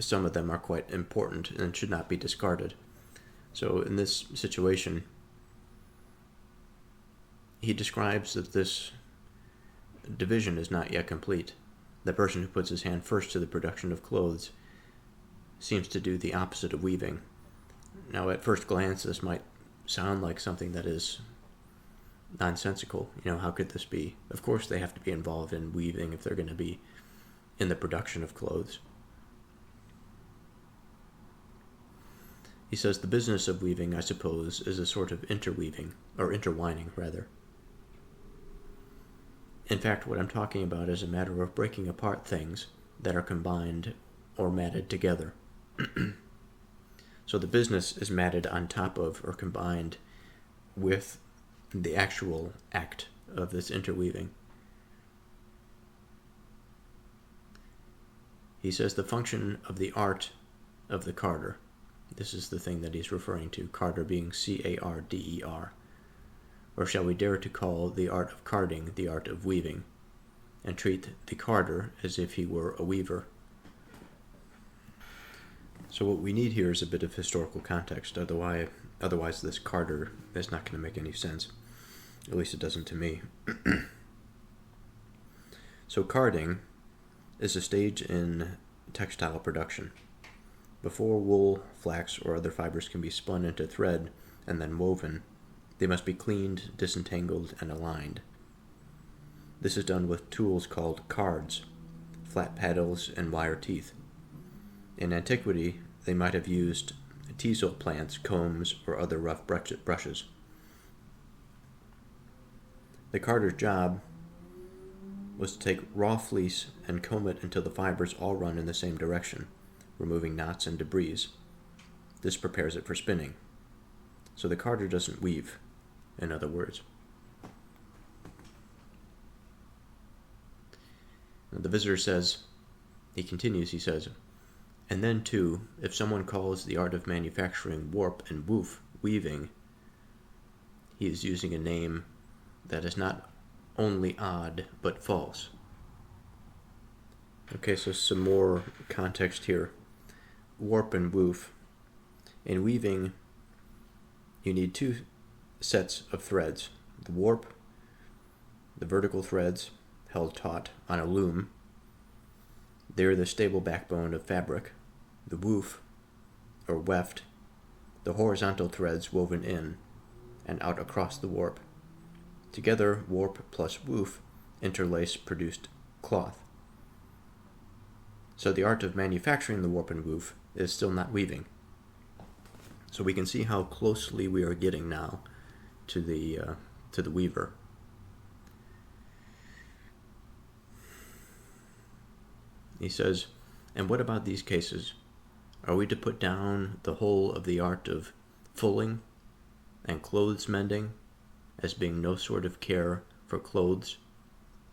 some of them are quite important and should not be discarded. So in this situation, he describes that this division is not yet complete. The person who puts his hand first to the production of clothes seems to do the opposite of weaving. Now, at first glance, this might sound like something that is nonsensical. How could this be? Of course they have to be involved in weaving if they're going to be in the production of clothes. He says the business of weaving, I suppose, is a sort of interweaving, or intertwining, rather. In fact, what I'm talking about is a matter of breaking apart things that are combined or matted together. So the business is matted on top of or combined with the actual act of this interweaving. He says the function of the art of the carder, this is the thing that he's referring to, carder being C-A-R-D-E-R, or shall we dare to call the art of carding the art of weaving, and treat the carder as if he were a weaver. So what we need here is a bit of historical context, otherwise this carder is not going to make any sense. At least it doesn't to me. So carding is a stage in textile production. Before wool, flax, or other fibers can be spun into thread and then woven, they must be cleaned, disentangled, and aligned. This is done with tools called cards, flat paddles, and wire teeth. In antiquity, they might have used teasel plants, combs, or other rough brushes. The carder's job was to take raw fleece and comb it until the fibers all run in the same direction, removing knots and debris. This prepares it for spinning. So the carder doesn't weave, in other words. The visitor says, he says, and then too, if someone calls the art of manufacturing warp and woof weaving, he is using a name that is not only odd, but false. Okay, so some more context here. Warp and woof. In weaving, you need two sets of threads. The warp, the vertical threads, held taut on a loom. They're the stable backbone of fabric. The woof, or weft, the horizontal threads woven in and out across the warp. Together, warp plus woof interlace produced cloth. So the art of manufacturing the warp and woof is still not weaving. So we can see how closely we are getting now to the weaver. He says, and what about these cases? Are we to put down the whole of the art of fulling and clothes mending as being no sort of care for clothes,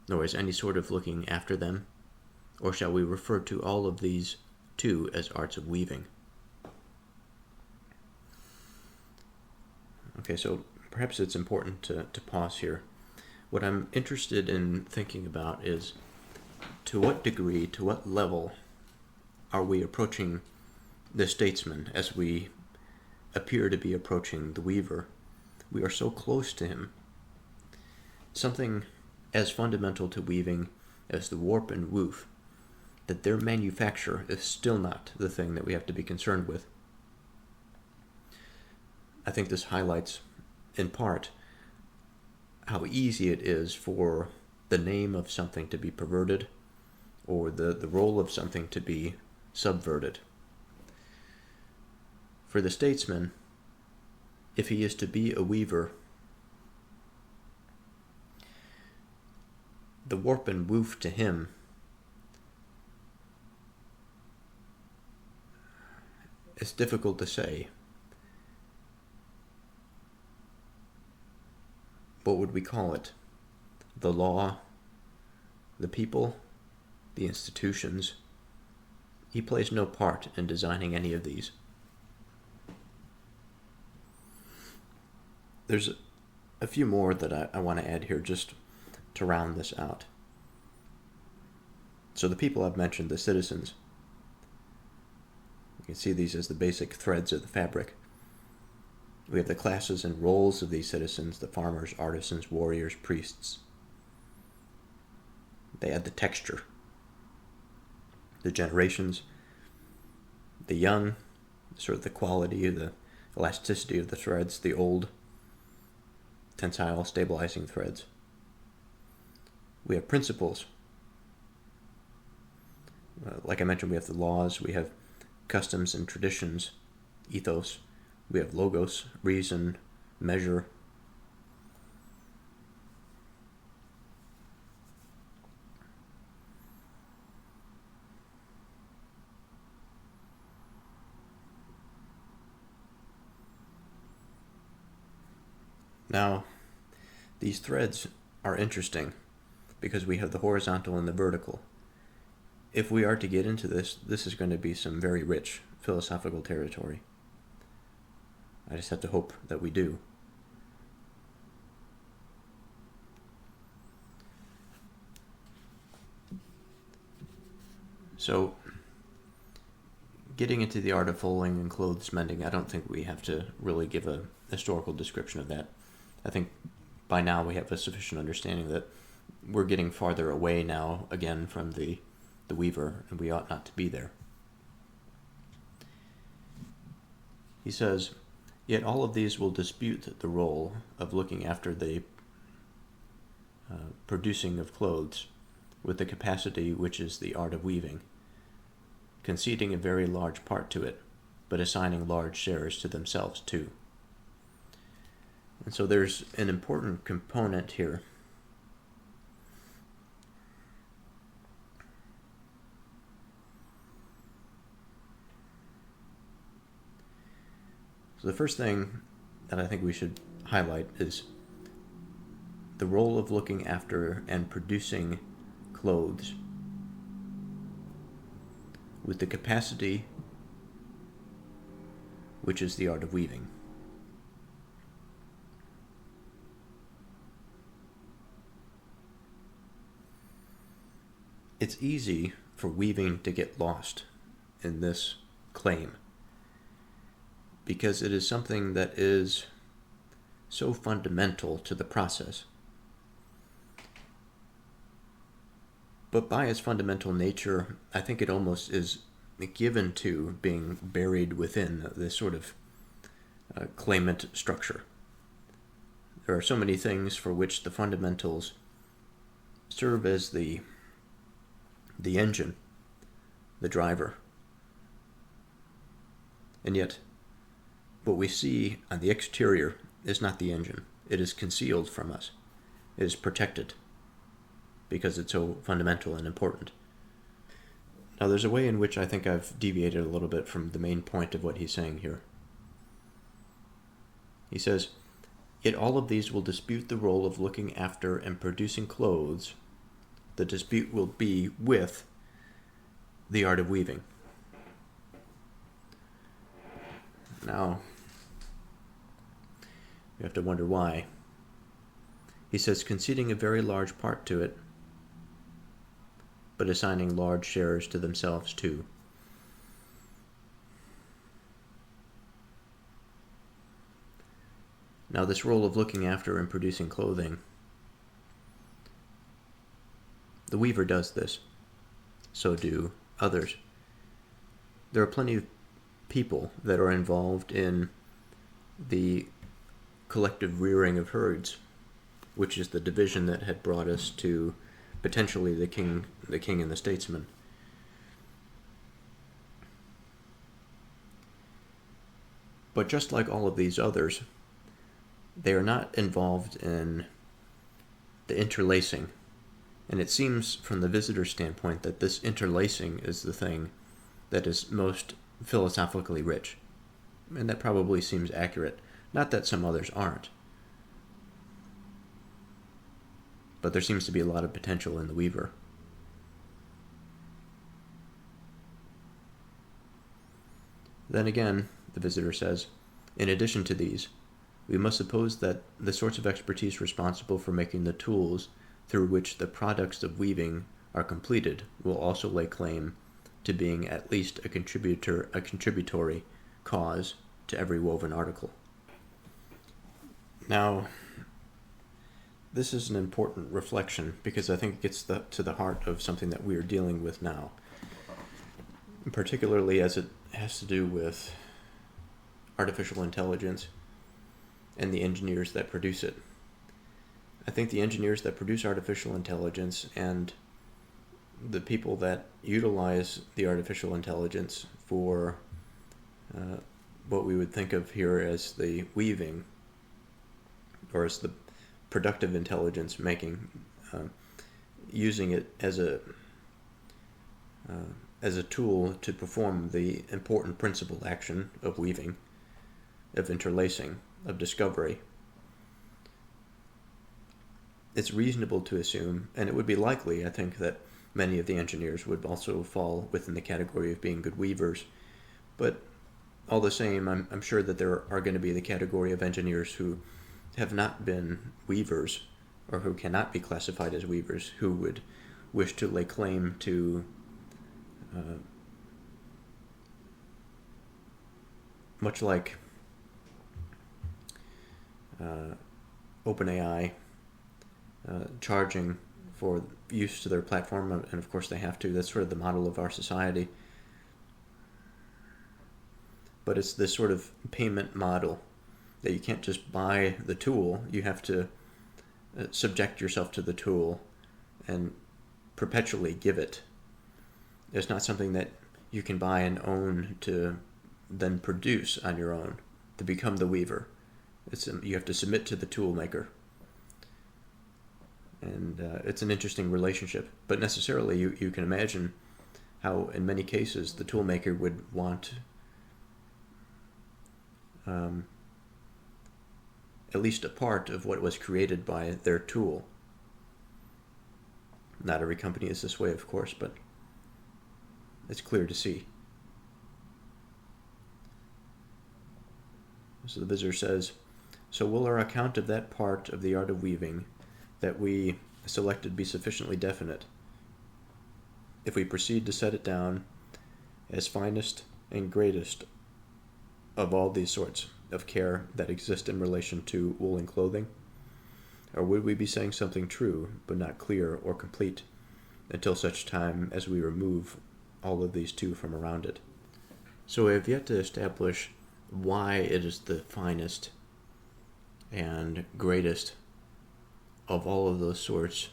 nor as any sort of looking after them? Or shall we refer to all of these too as arts of weaving? Okay, so perhaps it's important to pause here. What I'm interested in thinking about is, to what degree, to what level are we approaching the statesman as we appear to be approaching the weaver? We are so close to him. Something as fundamental to weaving as the warp and woof, that their manufacture is still not the thing that we have to be concerned with. I think this highlights, in part, how easy it is for the name of something to be perverted, or the role of something to be subverted. For the statesman, if he is to be a weaver, the warp and woof to him is difficult to say. What would we call it? The law, the people, the institutions. He plays no part in designing any of these. There's a few more that I want to add here just to round this out. So the people I've mentioned, the citizens, you can see these as the basic threads of the fabric. We have the classes and roles of these citizens: the farmers, artisans, warriors, priests. They add the texture, the generations, the young, sort of the quality, the elasticity of the threads, the old, tensile, stabilizing threads. We have principles. Like I mentioned, we have the laws, we have customs and traditions, ethos. We have logos, reason, measure. Now, these threads are interesting because we have the horizontal and the vertical. If we are to get into this, this is going to be some very rich philosophical territory. I just have to hope that we do. So, getting into the art of fulling and clothes mending, I don't think we have to really give a historical description of that. I think by now we have a sufficient understanding that we're getting farther away now again from the weaver, and we ought not to be there. He says, "Yet all of these will dispute the role of looking after the producing of clothes with the capacity which is the art of weaving, conceding a very large part to it, but assigning large shares to themselves too." And so there's an important component here. So the first thing that I think we should highlight is the role of looking after and producing clothes with the capacity which is the art of weaving. It's easy for weaving to get lost in this claim because it is something that is so fundamental to the process. But by its fundamental nature, I think it almost is given to being buried within this sort of claimant structure. There are so many things for which the fundamentals serve as the engine, the driver. And yet, what we see on the exterior is not the engine. It is concealed from us. It is protected because it's so fundamental and important. Now, there's a way in which I think I've deviated a little bit from the main point of what he's saying here. He says, "Yet all of these will dispute the role of looking after and producing clothes. The dispute will be with the art of weaving." Now, you have to wonder why. He says, conceding a very large part to it, but assigning large shares to themselves too. Now, this role of looking after and producing clothing, the weaver does this. So do others. There are plenty of people that are involved in the collective rearing of herds, which is the division that had brought us to potentially the king and the statesman. But just like all of these others, they are not involved in the interlacing. And it seems from the visitor's standpoint that this interlacing is the thing that is most philosophically rich. And that probably seems accurate. Not that some others aren't. But there seems to be a lot of potential in the weaver. Then again, the visitor says, in addition to these, we must suppose that the sorts of expertise responsible for making the tools through which the products of weaving are completed will also lay claim to being at least a contributory cause to every woven article. Now, this is an important reflection because I think it gets to the heart of something that we are dealing with now, particularly as it has to do with artificial intelligence and the engineers that produce it. I think the engineers that produce artificial intelligence and the people that utilize the artificial intelligence for what we would think of here as the weaving, or as the productive intelligence making, using it as a tool to perform the important principal action of weaving, of interlacing, of discovery. It's reasonable to assume, and it would be likely, I think, that many of the engineers would also fall within the category of being good weavers. But all the same, I'm sure that there are going to be the category of engineers who have not been weavers, or who cannot be classified as weavers, who would wish to lay claim to much like OpenAI charging for use to their platform, and of course they have to. That's sort of the model of our society. But it's this sort of payment model that you can't just buy the tool. You have to subject yourself to the tool and perpetually give it. It's not something that you can buy and own to then produce on your own, to become the weaver. You have to submit to the tool maker. And it's an interesting relationship. But necessarily you can imagine how in many cases the tool maker would want at least a part of what was created by their tool. Not every company is this way, of course, but it's clear to see. So the visitor says, so will our account of that part of the art of weaving that we selected be sufficiently definite if we proceed to set it down as finest and greatest of all these sorts of care that exist in relation to woolen clothing? Or would we be saying something true but not clear or complete until such time as we remove all of these two from around it? So we have yet to establish why it is the finest and greatest of all of those sorts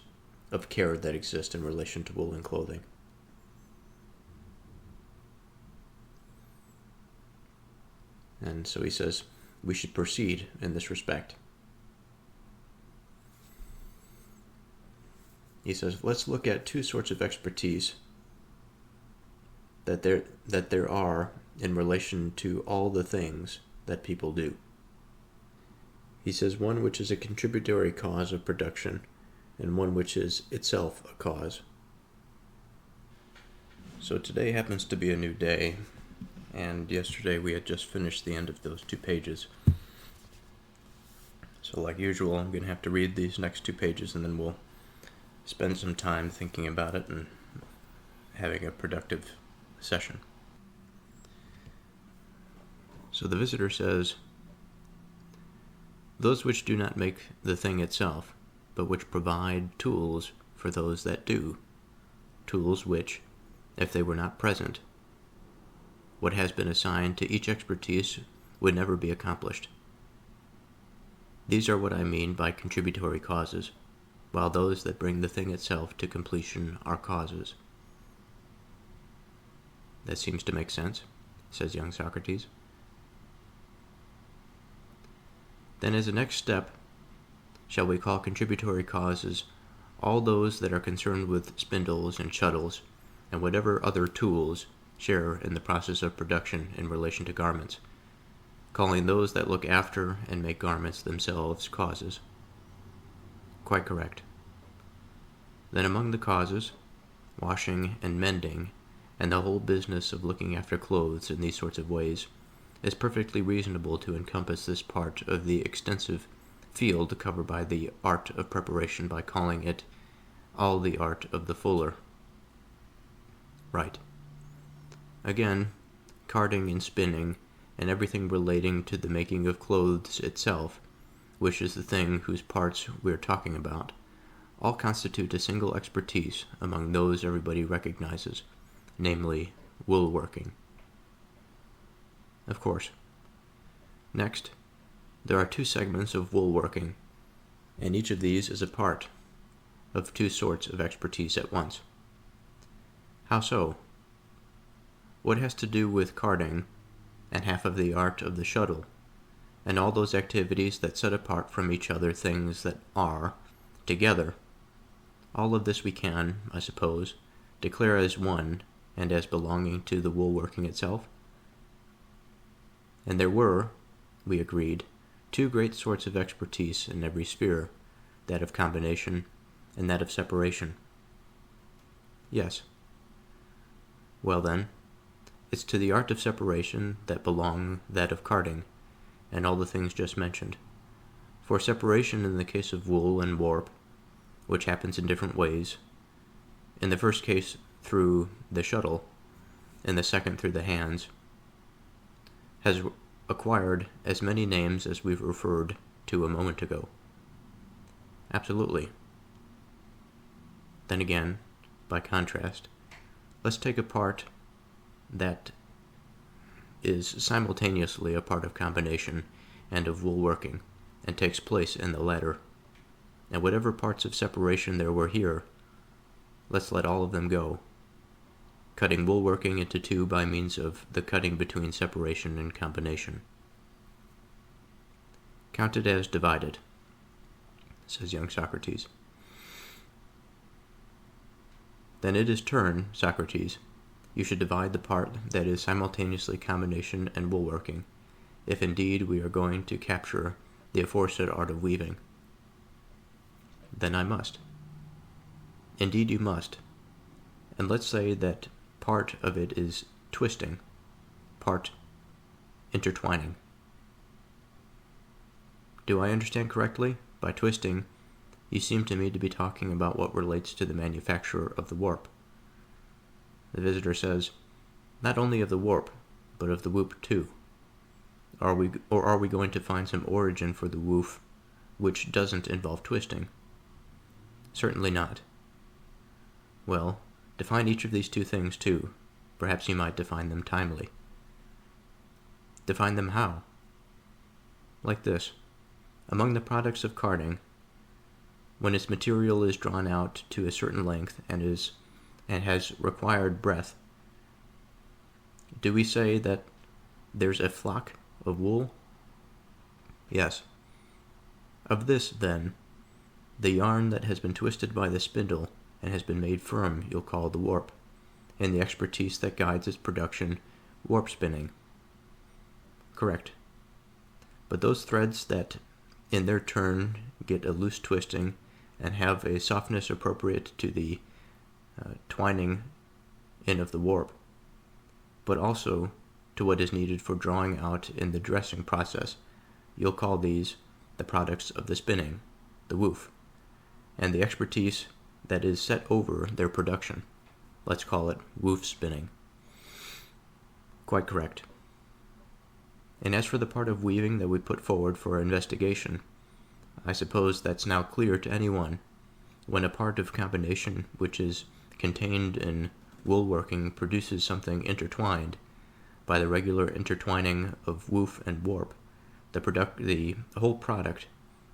of care that exist in relation to woolen clothing. And so he says we should proceed in this respect. He says, let's look at two sorts of expertise that there are in relation to all the things that people do. He says one which is a contributory cause of production, and one which is itself a cause. So today happens to be a new day, and yesterday we had just finished the end of those 2 pages. So like usual, I'm going to have to read these next 2 pages, and then we'll spend some time thinking about it and having a productive session. So the visitor says, those which do not make the thing itself, but which provide tools for those that do, tools which, if they were not present, what has been assigned to each expertise would never be accomplished. These are what I mean by contributory causes, while those that bring the thing itself to completion are causes. That seems to make sense, says young Socrates. Then as a next step, shall we call contributory causes all those that are concerned with spindles and shuttles and whatever other tools share in the process of production in relation to garments, calling those that look after and make garments themselves causes. Quite correct. Then among the causes, washing and mending, and the whole business of looking after clothes in these sorts of ways, is perfectly reasonable to encompass this part of the extensive field covered by the art of preparation by calling it all the art of the fuller. Right. Again, carding and spinning, and everything relating to the making of clothes itself, which is the thing whose parts we are talking about, all constitute a single expertise among those everybody recognizes, namely, wool-working. Of course. Next, there are two segments of wool-working, and each of these is a part of two sorts of expertise at once. How so? What has to do with carding, and half of the art of the shuttle, and all those activities that set apart from each other things that are, together, all of this we can, I suppose, declare as one and as belonging to the wool-working itself? And there were, we agreed, two great sorts of expertise in every sphere, that of combination and that of separation. Yes. Well then, it's to the art of separation that belong that of carding, and all the things just mentioned. For separation in the case of wool and warp, which happens in different ways, in the first case through the shuttle, in the second through the hands, has acquired as many names as we've referred to a moment ago. Absolutely. Then again, by contrast, let's take a part that is simultaneously a part of combination and of wool-working, and takes place in the latter. And whatever parts of separation there were here, let's let all of them go, cutting wool-working into two by means of the cutting between separation and combination. Count it as divided, says young Socrates. Then it is turn, Socrates, you should divide the part that is simultaneously combination and wool-working, if indeed we are going to capture the aforesaid art of weaving. Then I must. Indeed you must. And let's say that part of it is twisting, part intertwining. Do I understand correctly? By twisting, you seem to me to be talking about what relates to the manufacture of the warp. The visitor says, not only of the warp, but of the woof too. Are we going to find some origin for the woof which doesn't involve twisting? Certainly not. Well, define each of these two things too. Perhaps you might define them timely. Define them how? Like this. Among the products of carding, when its material is drawn out to a certain length and has required breadth, do we say that there's a flock of wool? Yes. Of this, then, the yarn that has been twisted by the spindle and has been made firm you'll call the warp, and the expertise that guides its production, warp spinning. Correct. But those threads that, in their turn, get a loose twisting and have a softness appropriate to the twining in of the warp, but also to what is needed for drawing out in the dressing process, you'll call these the products of the spinning, the woof, and the expertise that is set over their production. Let's call it woof spinning. Quite correct. And as for the part of weaving that we put forward for investigation, I suppose that's now clear to anyone. When a part of combination which is contained in wool-working produces something intertwined, by the regular intertwining of woof and warp, the whole product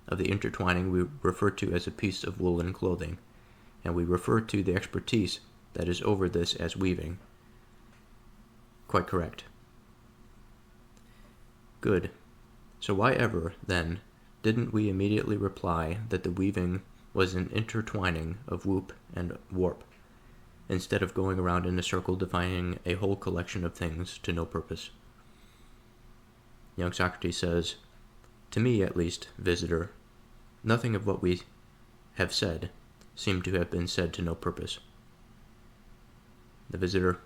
of the intertwining we refer to as a piece of woolen clothing, and we refer to the expertise that is over this as weaving. Quite correct. Good. So why ever, then, didn't we immediately reply that the weaving was an intertwining of whoop and warp, instead of going around in a circle defining a whole collection of things to no purpose? Young Socrates says, "To me, at least, visitor, nothing of what we have said seemed to have been said to no purpose." The visitor,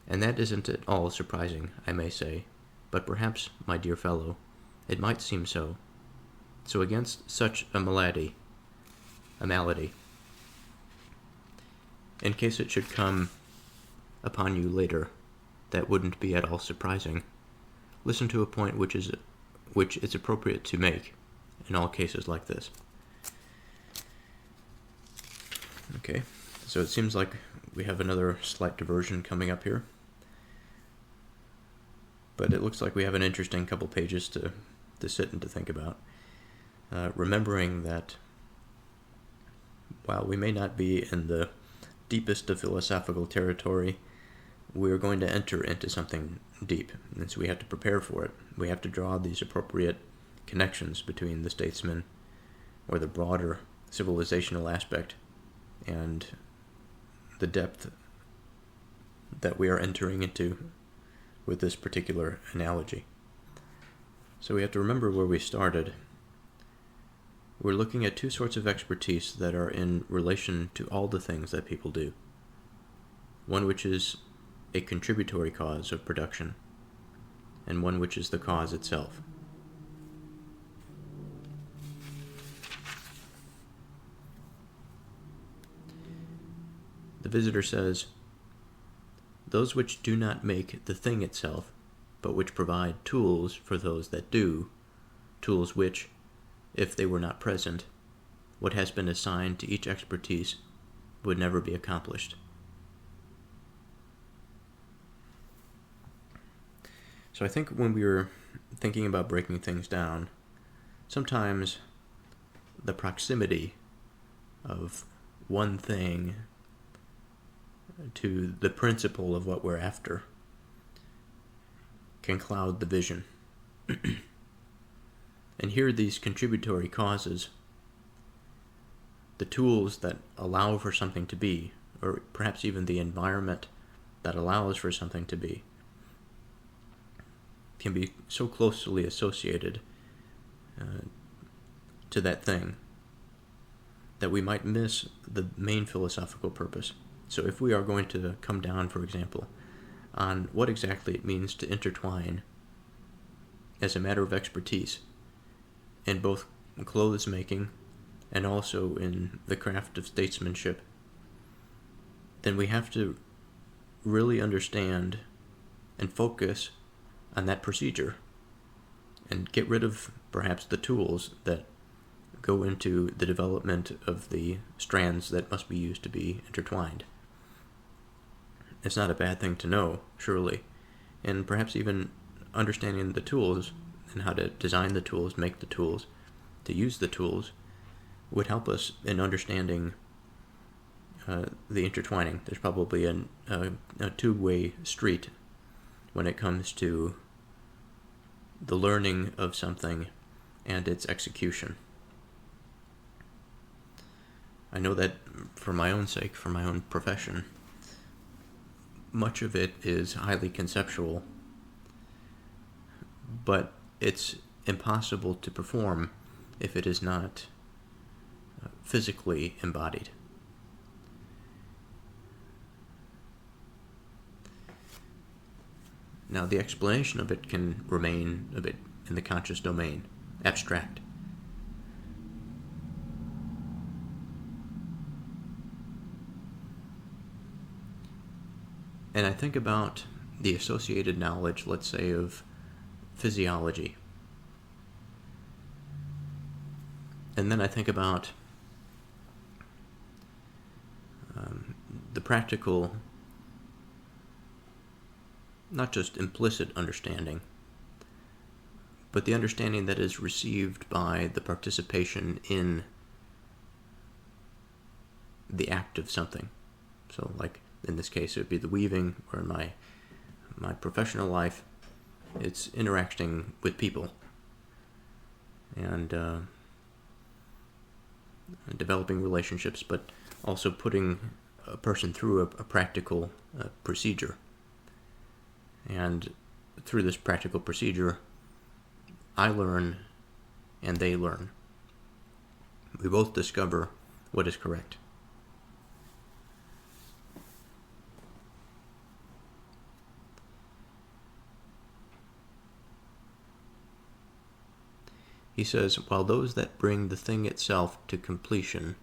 "And that isn't at all surprising, I may say, but perhaps, my dear fellow, it might seem so. So against such a malady, in case it should come upon you later, that wouldn't be at all surprising. Listen to a point which it's appropriate to make in all cases like this." Okay, so it seems like we have another slight diversion coming up here. But it looks like we have an interesting couple pages to sit and to think about. Remembering that while we may not be in the deepest of philosophical territory, we're going to enter into something deep, and so we have to prepare for it. We have to draw these appropriate connections between the statesman, or the broader civilizational aspect, and the depth that we are entering into with this particular analogy. So we have to remember where we started. We're looking at two sorts of expertise that are in relation to all the things that people do. One which is a contributory cause of production, and one which is the cause itself. The visitor says, "Those which do not make the thing itself, but which provide tools for those that do, tools which, if they were not present, what has been assigned to each expertise would never be accomplished." So I think when we were thinking about breaking things down, sometimes the proximity of one thing to the principle of what we're after can cloud the vision. And here are these contributory causes, the tools that allow for something to be, or perhaps even the environment that allows for something to be, can be so closely associated to that thing that we might miss the main philosophical purpose. So if we are going to come down, for example, on what exactly it means to intertwine as a matter of expertise in both clothes making and also in the craft of statesmanship, then we have to really understand and focus on that procedure and get rid of perhaps the tools that go into the development of the strands that must be used to be intertwined. It's not a bad thing to know, surely, and perhaps even understanding the tools and how to design the tools, make the tools, to use the tools, would help us in understanding the intertwining. There's probably a two-way street when it comes to the learning of something and its execution. I know that for my own sake, for my own profession, much of it is highly conceptual, but it's impossible to perform if it is not physically embodied. Now, the explanation of it can remain a bit in the conscious domain, abstract. And I think about the associated knowledge, let's say, of physiology. And then I think about the practical, not just implicit understanding, but the understanding that is received by the participation in the act of something. So, like in this case, it would be the weaving, or in my professional life, it's interacting with people. and developing relationships, but also putting a person through a practical procedure. And through this practical procedure, I learn and they learn. We both discover what is correct. He says, while those that bring the thing itself to completion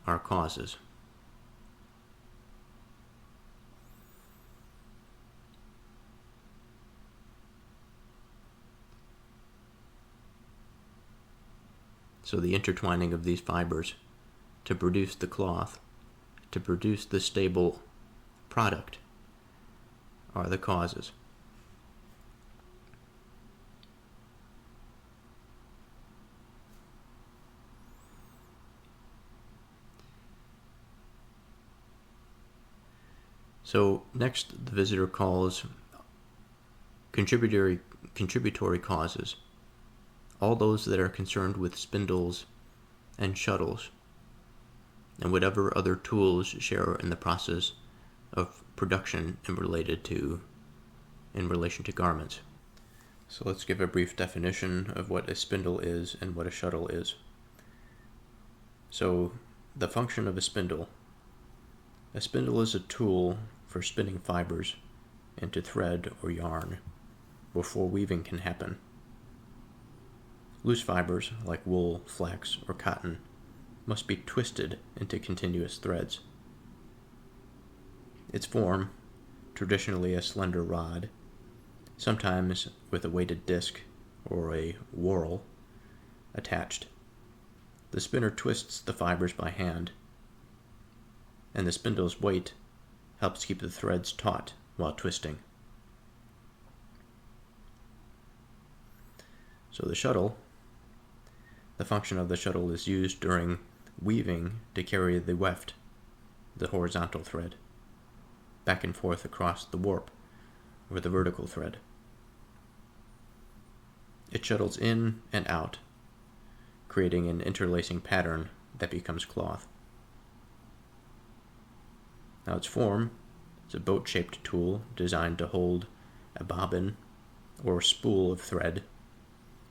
are causes. So the intertwining of these fibers to produce the cloth, to produce the stable product, are the causes. So next, the visitor calls contributory causes all those that are concerned with spindles and shuttles, and whatever other tools share in the process of production in relation to garments. So let's give a brief definition of what a spindle is and what a shuttle is. So the function of a spindle is a tool for spinning fibers into thread or yarn before weaving can happen. Loose fibers, like wool, flax, or cotton, must be twisted into continuous threads. Its form, traditionally a slender rod, sometimes with a weighted disc or a whorl attached. The spinner twists the fibers by hand, and the spindle's weight helps keep the threads taut while twisting. So the function of the shuttle is used during weaving to carry the weft, the horizontal thread, back and forth across the warp or the vertical thread. It shuttles in and out, creating an interlacing pattern that becomes cloth. Now its form is a boat-shaped tool designed to hold a bobbin or spool of thread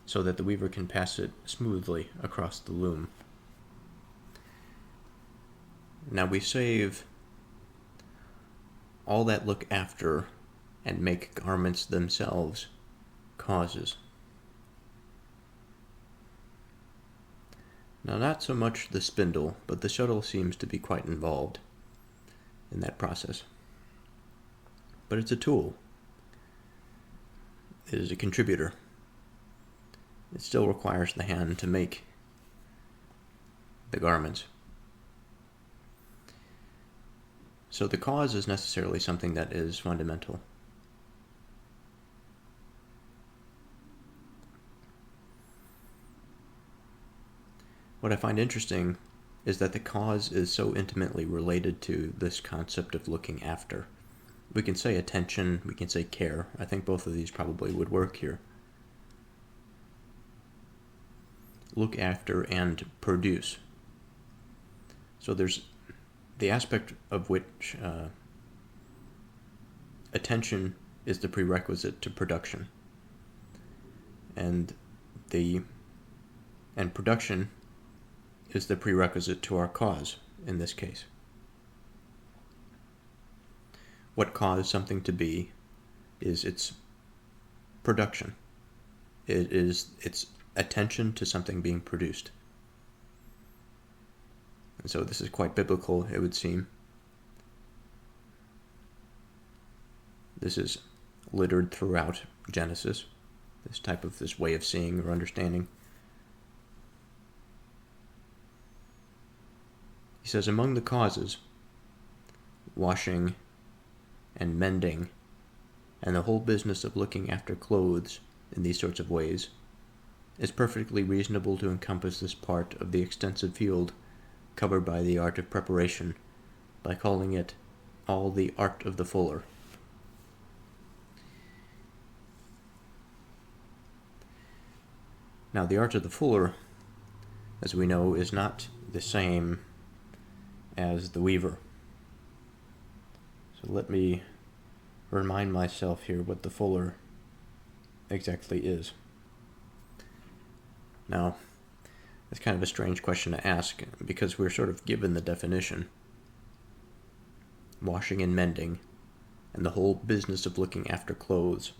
so that the weaver can pass it smoothly across the loom. Now we save all that look after and make garments themselves causes. Now not so much the spindle, but the shuttle seems to be quite involved in that process. But it's a tool. It is a contributor. It still requires the hand to make the garments. So the cause is necessarily something that is fundamental. What I find interesting is that the cause is so intimately related to this concept of looking after. We can say attention, we can say care. I think both of these probably would work here. Look after and produce. So there's the aspect of which attention is the prerequisite to production. And production is the prerequisite to our cause in this case. What caused something to be is its production. It is its attention to something being produced. And so this is quite biblical, it would seem. This is littered throughout Genesis, this way of seeing or understanding. He says, among the causes, washing and mending, and the whole business of looking after clothes in these sorts of ways, is perfectly reasonable to encompass this part of the extensive field covered by the art of preparation, by calling it all the art of the fuller. Now, the art of the fuller, as we know, is not the same as the weaver. So let me remind myself here what the fuller exactly is. Now, it's kind of a strange question to ask because we're sort of given the definition: washing and mending, and the whole business of looking after clothes.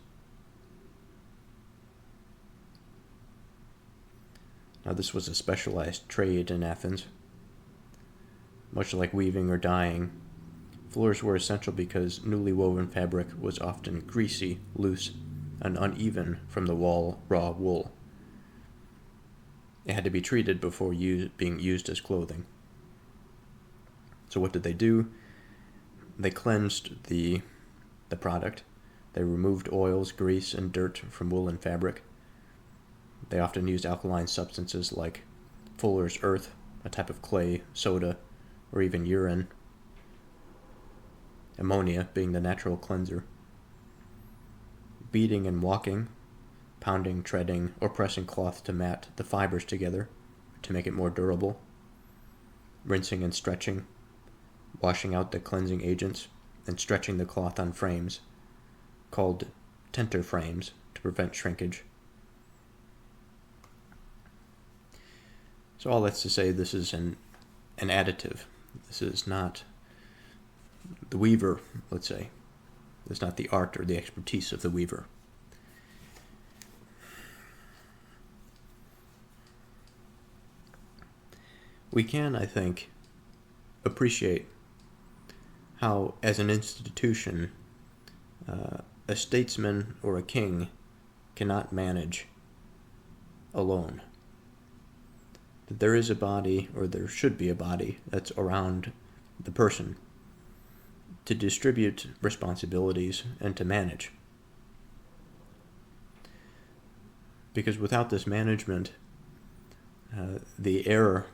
Now, this was a specialized trade in Athens. Much like weaving or dyeing, fullers were essential because newly woven fabric was often greasy, loose, and uneven from the raw wool. It had to be treated before being used as clothing. So what did they do? They cleansed the product. They removed oils, grease, and dirt from wool and fabric. They often used alkaline substances like fuller's earth, a type of clay, soda, or even urine. Ammonia being the natural cleanser. Beating and walking, pounding, treading, or pressing cloth to mat the fibers together to make it more durable. Rinsing and stretching, washing out the cleansing agents, and stretching the cloth on frames, called tenter frames, to prevent shrinkage. So all that's to say, this is an additive. This is not the weaver, let's say. It's not the art or the expertise of the weaver. We can, I think, appreciate how, as an institution, a statesman or a king cannot manage alone. That there is a body, or there should be a body, that's around the person to distribute responsibilities and to manage. Because without this management, the error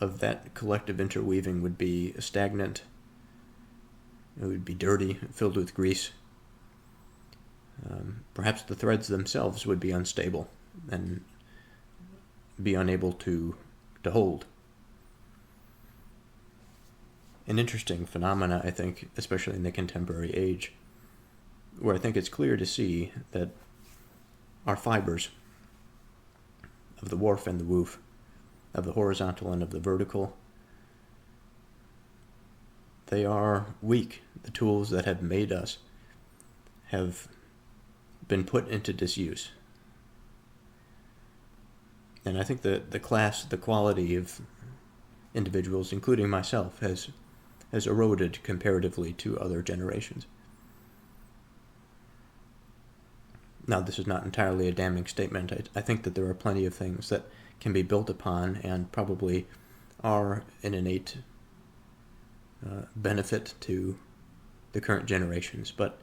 of that collective interweaving would be stagnant. It would be dirty, filled with grease. Perhaps the threads themselves would be unstable and be unable to hold. An interesting phenomena, I think, especially in the contemporary age, where I think it's clear to see that our fibers of the warp and the woof, of the horizontal and of the vertical, they are weak. The tools that have made us have been put into disuse. And I think that the quality of individuals, including myself, has eroded comparatively to other generations. Now, this is not entirely a damning statement. I think that there are plenty of things that can be built upon and probably are an innate benefit to the current generations. But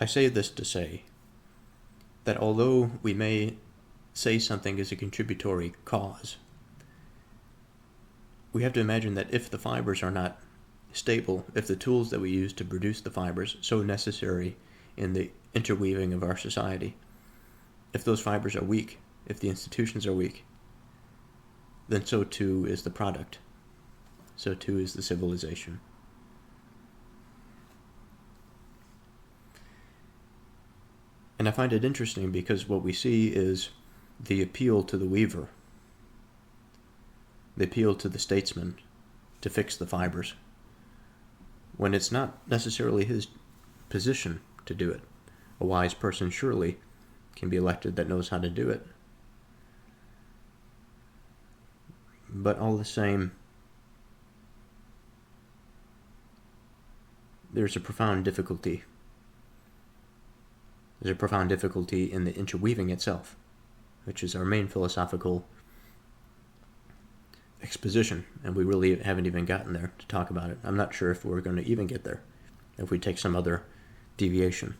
I say this to say that although we may say something is a contributory cause, we have to imagine that if the fibers are not stable, if the tools that we use to produce the fibers, so necessary in the interweaving of our society, if those fibers are weak, if the institutions are weak, then so too is the product. So too is the civilization. And I find it interesting because what we see is the appeal to the weaver, the appeal to the statesman to fix the fibers, when it's not necessarily his position to do it. A wise person surely can be elected that knows how to do it. But all the same, there's a profound difficulty. There's a profound difficulty in the interweaving itself, which is our main philosophical exposition, and we really haven't even gotten there to talk about it. I'm not sure if we're going to even get there, if we take some other deviation.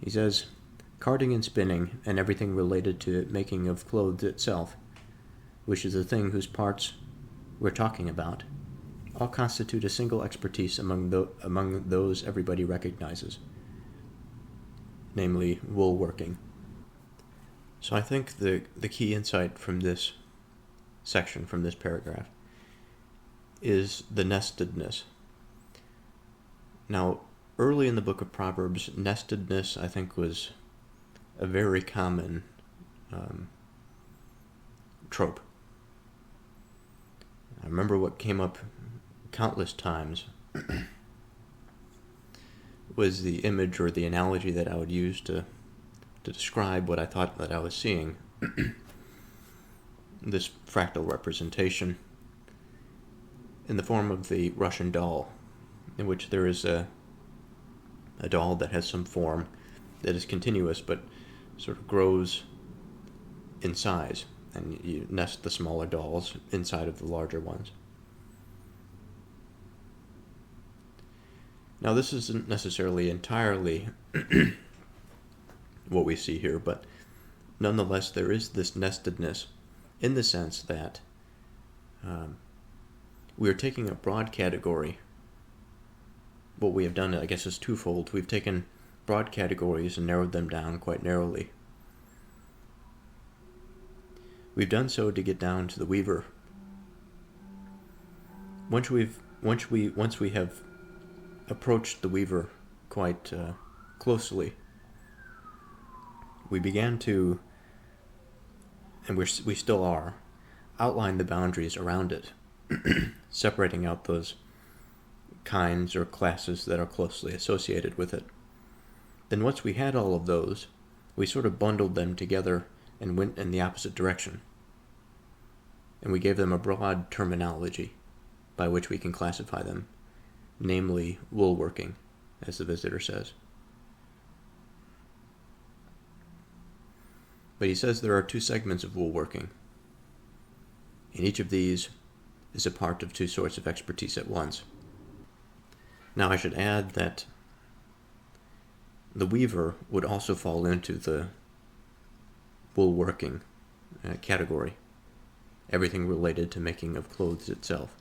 He says, carding and spinning and everything related to making of clothes itself, which is the thing whose parts we're talking about, all constitute a single expertise among those everybody recognizes, namely woolworking. So I think the key insight from this section, from this paragraph, is the nestedness. Now, early in the book of Proverbs, nestedness, I think, was a very common trope. I remember what came up countless times was the image or the analogy that I would use to describe what I thought that I was seeing. This fractal representation in the form of the Russian doll, in which there is a doll that has some form that is continuous but sort of grows in size, and you nest the smaller dolls inside of the larger ones. Now, this isn't necessarily entirely what we see here, but nonetheless there is this nestedness in the sense that we are taking a broad category. What we have done, I guess, is twofold. We've taken broad categories and narrowed them down quite narrowly. We've done so to get down to the weaver. Once we have approached the weaver quite closely, we began to, and we still are, outline the boundaries around it, separating out those kinds or classes that are closely associated with it. Then once we had all of those, we sort of bundled them together and went in the opposite direction. And we gave them a broad terminology by which we can classify them, namely woolworking, as the visitor says. But he says there are two segments of woolworking, and each of these is a part of two sorts of expertise at once. Now, I should add that the weaver would also fall into the woolworking category, everything related to making of clothes itself.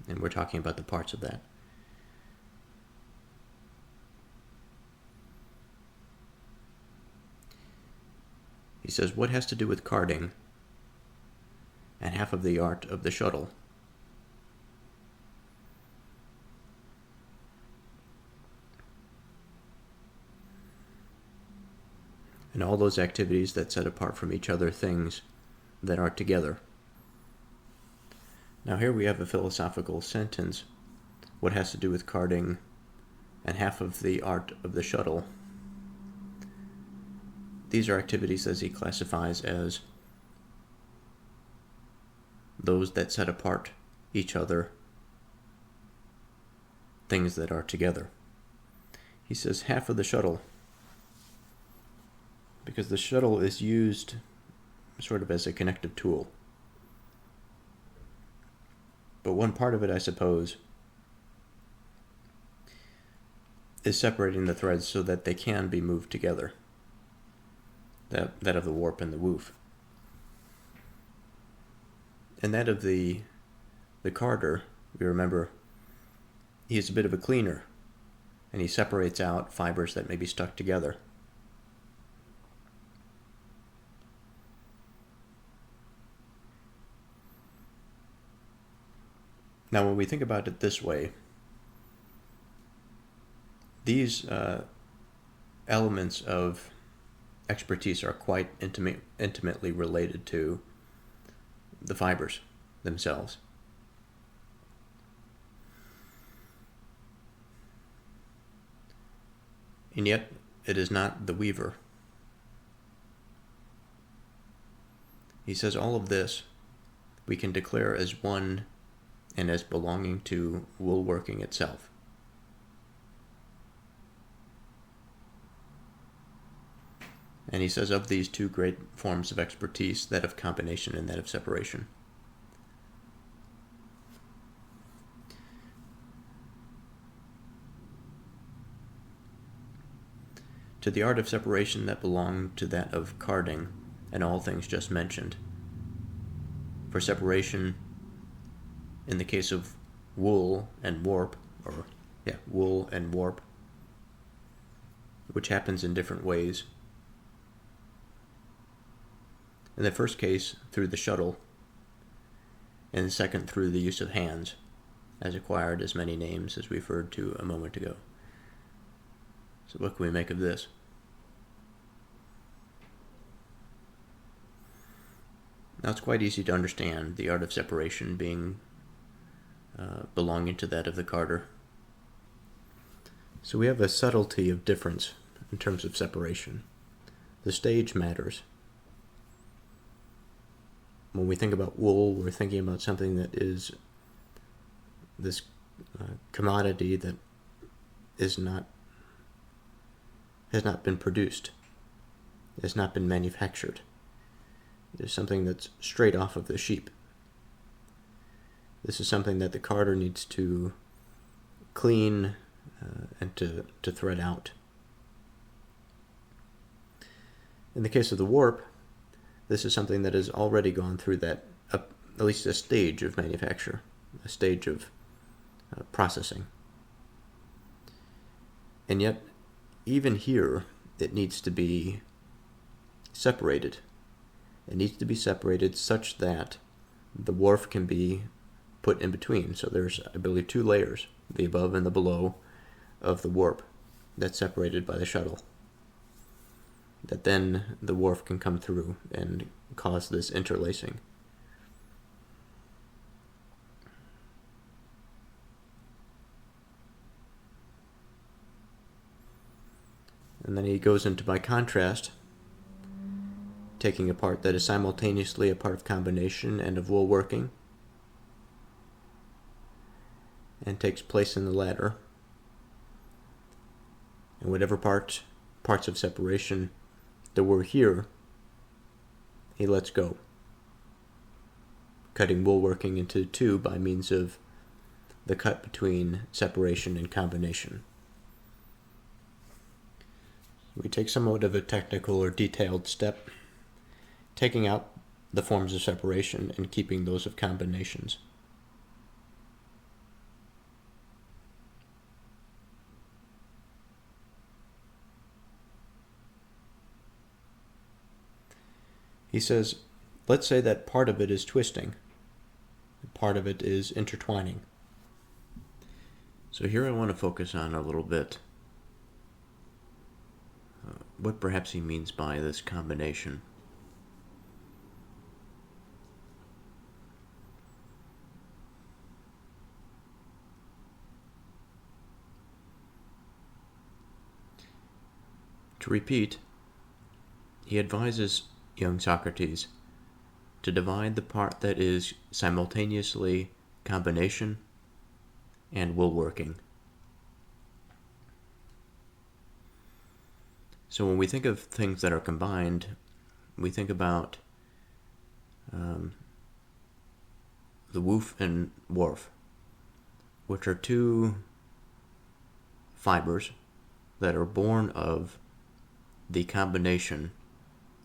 And we're talking about the parts of that. He says, what has to do with carding and half of the art of the shuttle? And all those activities that set apart from each other things that are together. Now here we have a philosophical sentence. What has to do with carding and half of the art of the shuttle? These are activities as he classifies as those that set apart each other, things that are together. He says half of the shuttle, because the shuttle is used sort of as a connective tool. But one part of it, I suppose, is separating the threads so that they can be moved together. That of the warp and the woof. And that of the carder, we remember, he is a bit of a cleaner, and he separates out fibers that may be stuck together. Now, when we think about it this way, these elements of expertise are quite intimately related to the fibers themselves. And yet, it is not the weaver. He says all of this we can declare as one and as belonging to woolworking itself. And he says of these two great forms of expertise, that of combination and that of separation. To the art of separation that belonged to that of carding and all things just mentioned. For separation In the case of wool and warp, wool and warp, which happens in different ways. In the first case, through the shuttle, and the second through the use of hands, as acquired as many names as we referred to a moment ago. So what can we make of this? Now it's quite easy to understand the art of separation being belonging to that of the carder. So we have a subtlety of difference in terms of separation. The stage matters. When we think about wool, we're thinking about something that is this commodity that has not been produced, has not been manufactured. It is something that's straight off of the sheep. This is something that the carder needs to clean and to thread out. In the case of the warp, this is something that has already gone through that, at least a stage of manufacture, a stage of processing. And yet, even here, it needs to be separated. It needs to be separated such that the warp can be put in between. So there's, I believe, 2 layers, the above and the below of the warp, that's separated by the shuttle. That then the warp can come through and cause this interlacing. And then he goes into, by contrast, taking a part that is simultaneously a part of combination and of wool working, and takes place in the latter. And whatever parts of separation there were here, he lets go, cutting wool working into 2 by means of the cut between separation and combination. We take somewhat of a technical or detailed step, taking out the forms of separation and keeping those of combinations. He says, let's say that part of it is twisting, part of it is intertwining. So here I want to focus on a little bit what perhaps he means by this combination. To repeat, he advises young Socrates to divide the part that is simultaneously combination and wool working. So when we think of things that are combined, we think about the woof and warp, which are 2 fibers that are born of the combination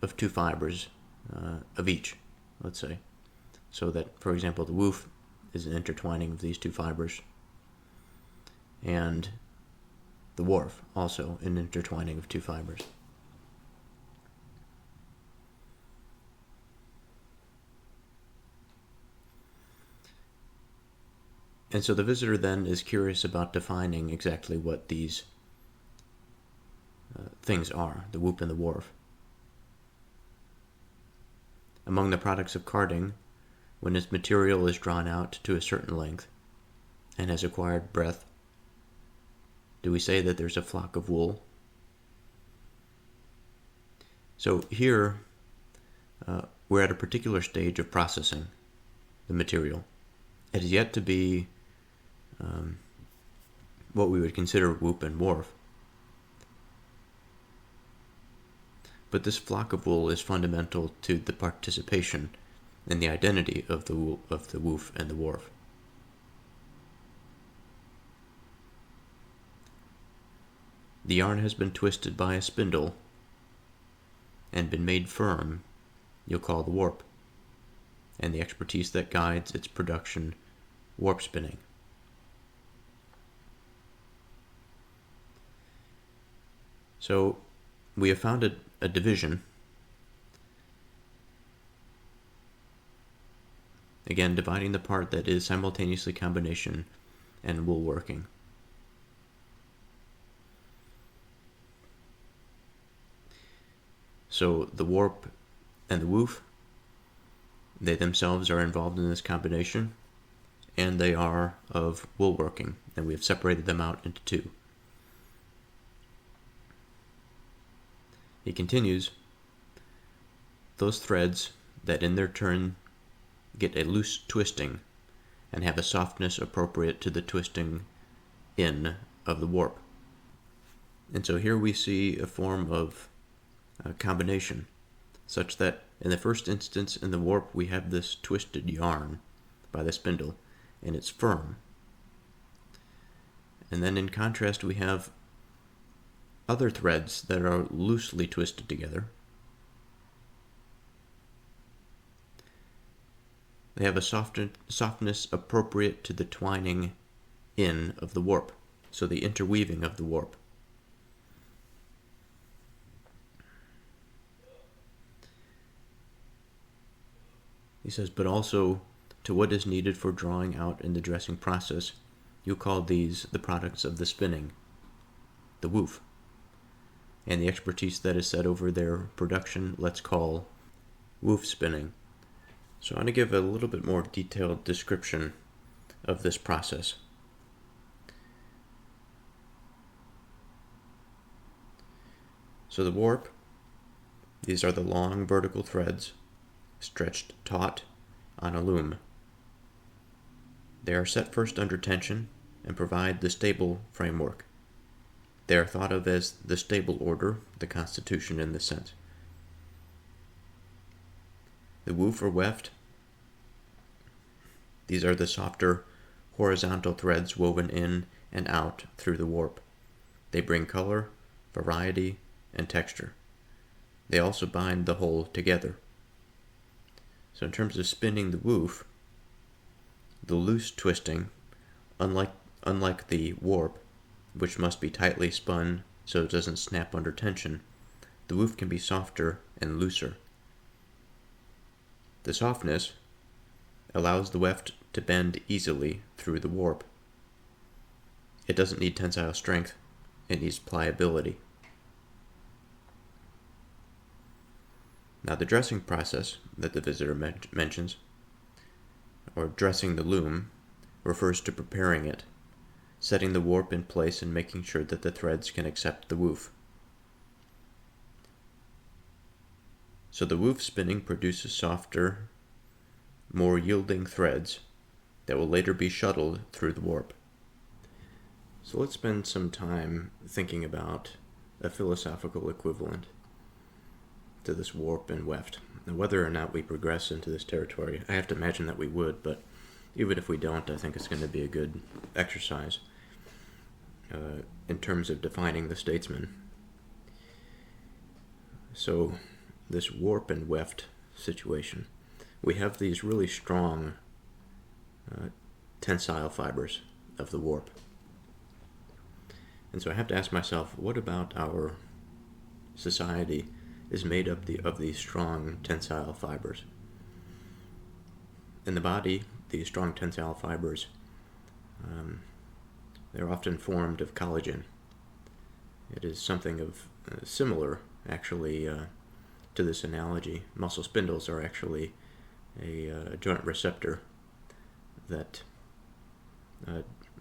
of 2 fibers of each, let's say. So that, for example, the woof is an intertwining of these 2 fibers, and the warp also an intertwining of 2 fibers. And so the visitor then is curious about defining exactly what these things are, the whoop and the warp. Among the products of carding, when its material is drawn out to a certain length and has acquired breadth, do we say that there's a flock of wool? So here, we're at a particular stage of processing the material. It is yet to be what we would consider whoop and warp. But this flock of wool is fundamental to the participation in the identity of the woof and the warp. The yarn has been twisted by a spindle and been made firm, you'll call the warp, and the expertise that guides its production warp spinning. So we have found a division, again dividing the part that is simultaneously combination and wool working. So the warp and the woof, they themselves are involved in this combination, and they are of wool working, and we have separated them out into two. He continues, those threads that in their turn get a loose twisting and have a softness appropriate to the twisting in of the warp. And so here we see a form of combination, such that in the first instance in the warp we have this twisted yarn by the spindle, and it's firm. And then in contrast we have other threads that are loosely twisted together. They have a softness appropriate to the twining in of the warp, so the interweaving of the warp. He says, but also to what is needed for drawing out in the dressing process, you call these the products of the spinning, the woof. And the expertise that is set over their production, let's call woof spinning. So I want to give a little bit more detailed description of this process. So the warp, these are the long vertical threads stretched taut on a loom. They are set first under tension and provide the stable framework. They are thought of as the stable order, the constitution in this sense. The woof or weft, these are the softer horizontal threads woven in and out through the warp. They bring color, variety, and texture. They also bind the whole together. So in terms of spinning the woof, the loose twisting, unlike the warp, which must be tightly spun so it doesn't snap under tension, the woof can be softer and looser. The softness allows the weft to bend easily through the warp. It doesn't need tensile strength, it needs pliability. Now the dressing process that the visitor mentions, or dressing the loom, refers to preparing it, setting the warp in place and making sure that the threads can accept the woof. So the woof spinning produces softer, more yielding threads that will later be shuttled through the warp. So let's spend some time thinking about a philosophical equivalent to this warp and weft. Now, whether or not we progress into this territory, I have to imagine that we would, but even if we don't, I think it's going to be a good exercise in terms of defining the statesman. So this warp and weft situation, we have these really strong tensile fibers of the warp. And so I have to ask myself, what about our society is made up of these strong tensile fibers? In the body, these strong tensile fibers, they're often formed of collagen. It is something of similar, actually, to this analogy. Muscle spindles are actually a joint receptor that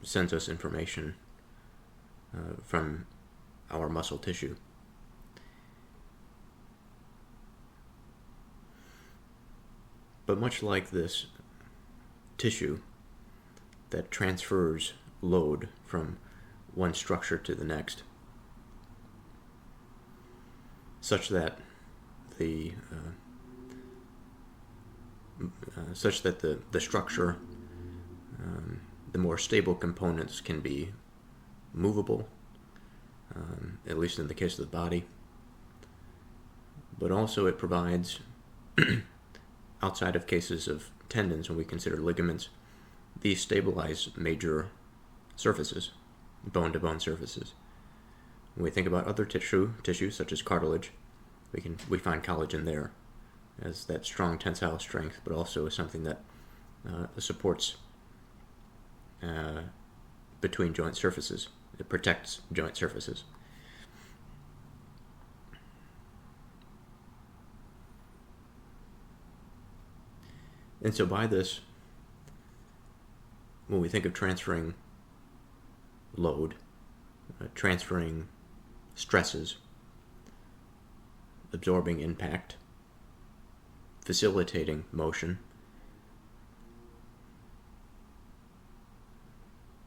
sends us information from our muscle tissue. But much like this tissue that transfers load from one structure to the next, such that the structure, the more stable components can be movable, at least in the case of the body, but also it provides, outside of cases of tendons, when we consider ligaments, these stabilize major surfaces, bone-to-bone surfaces. When we think about other tissues such as cartilage, we find collagen there as that strong tensile strength, but also as something that supports between joint surfaces. It protects joint surfaces. And so by this, when we think of transferring load, transferring stresses, absorbing impact, facilitating motion,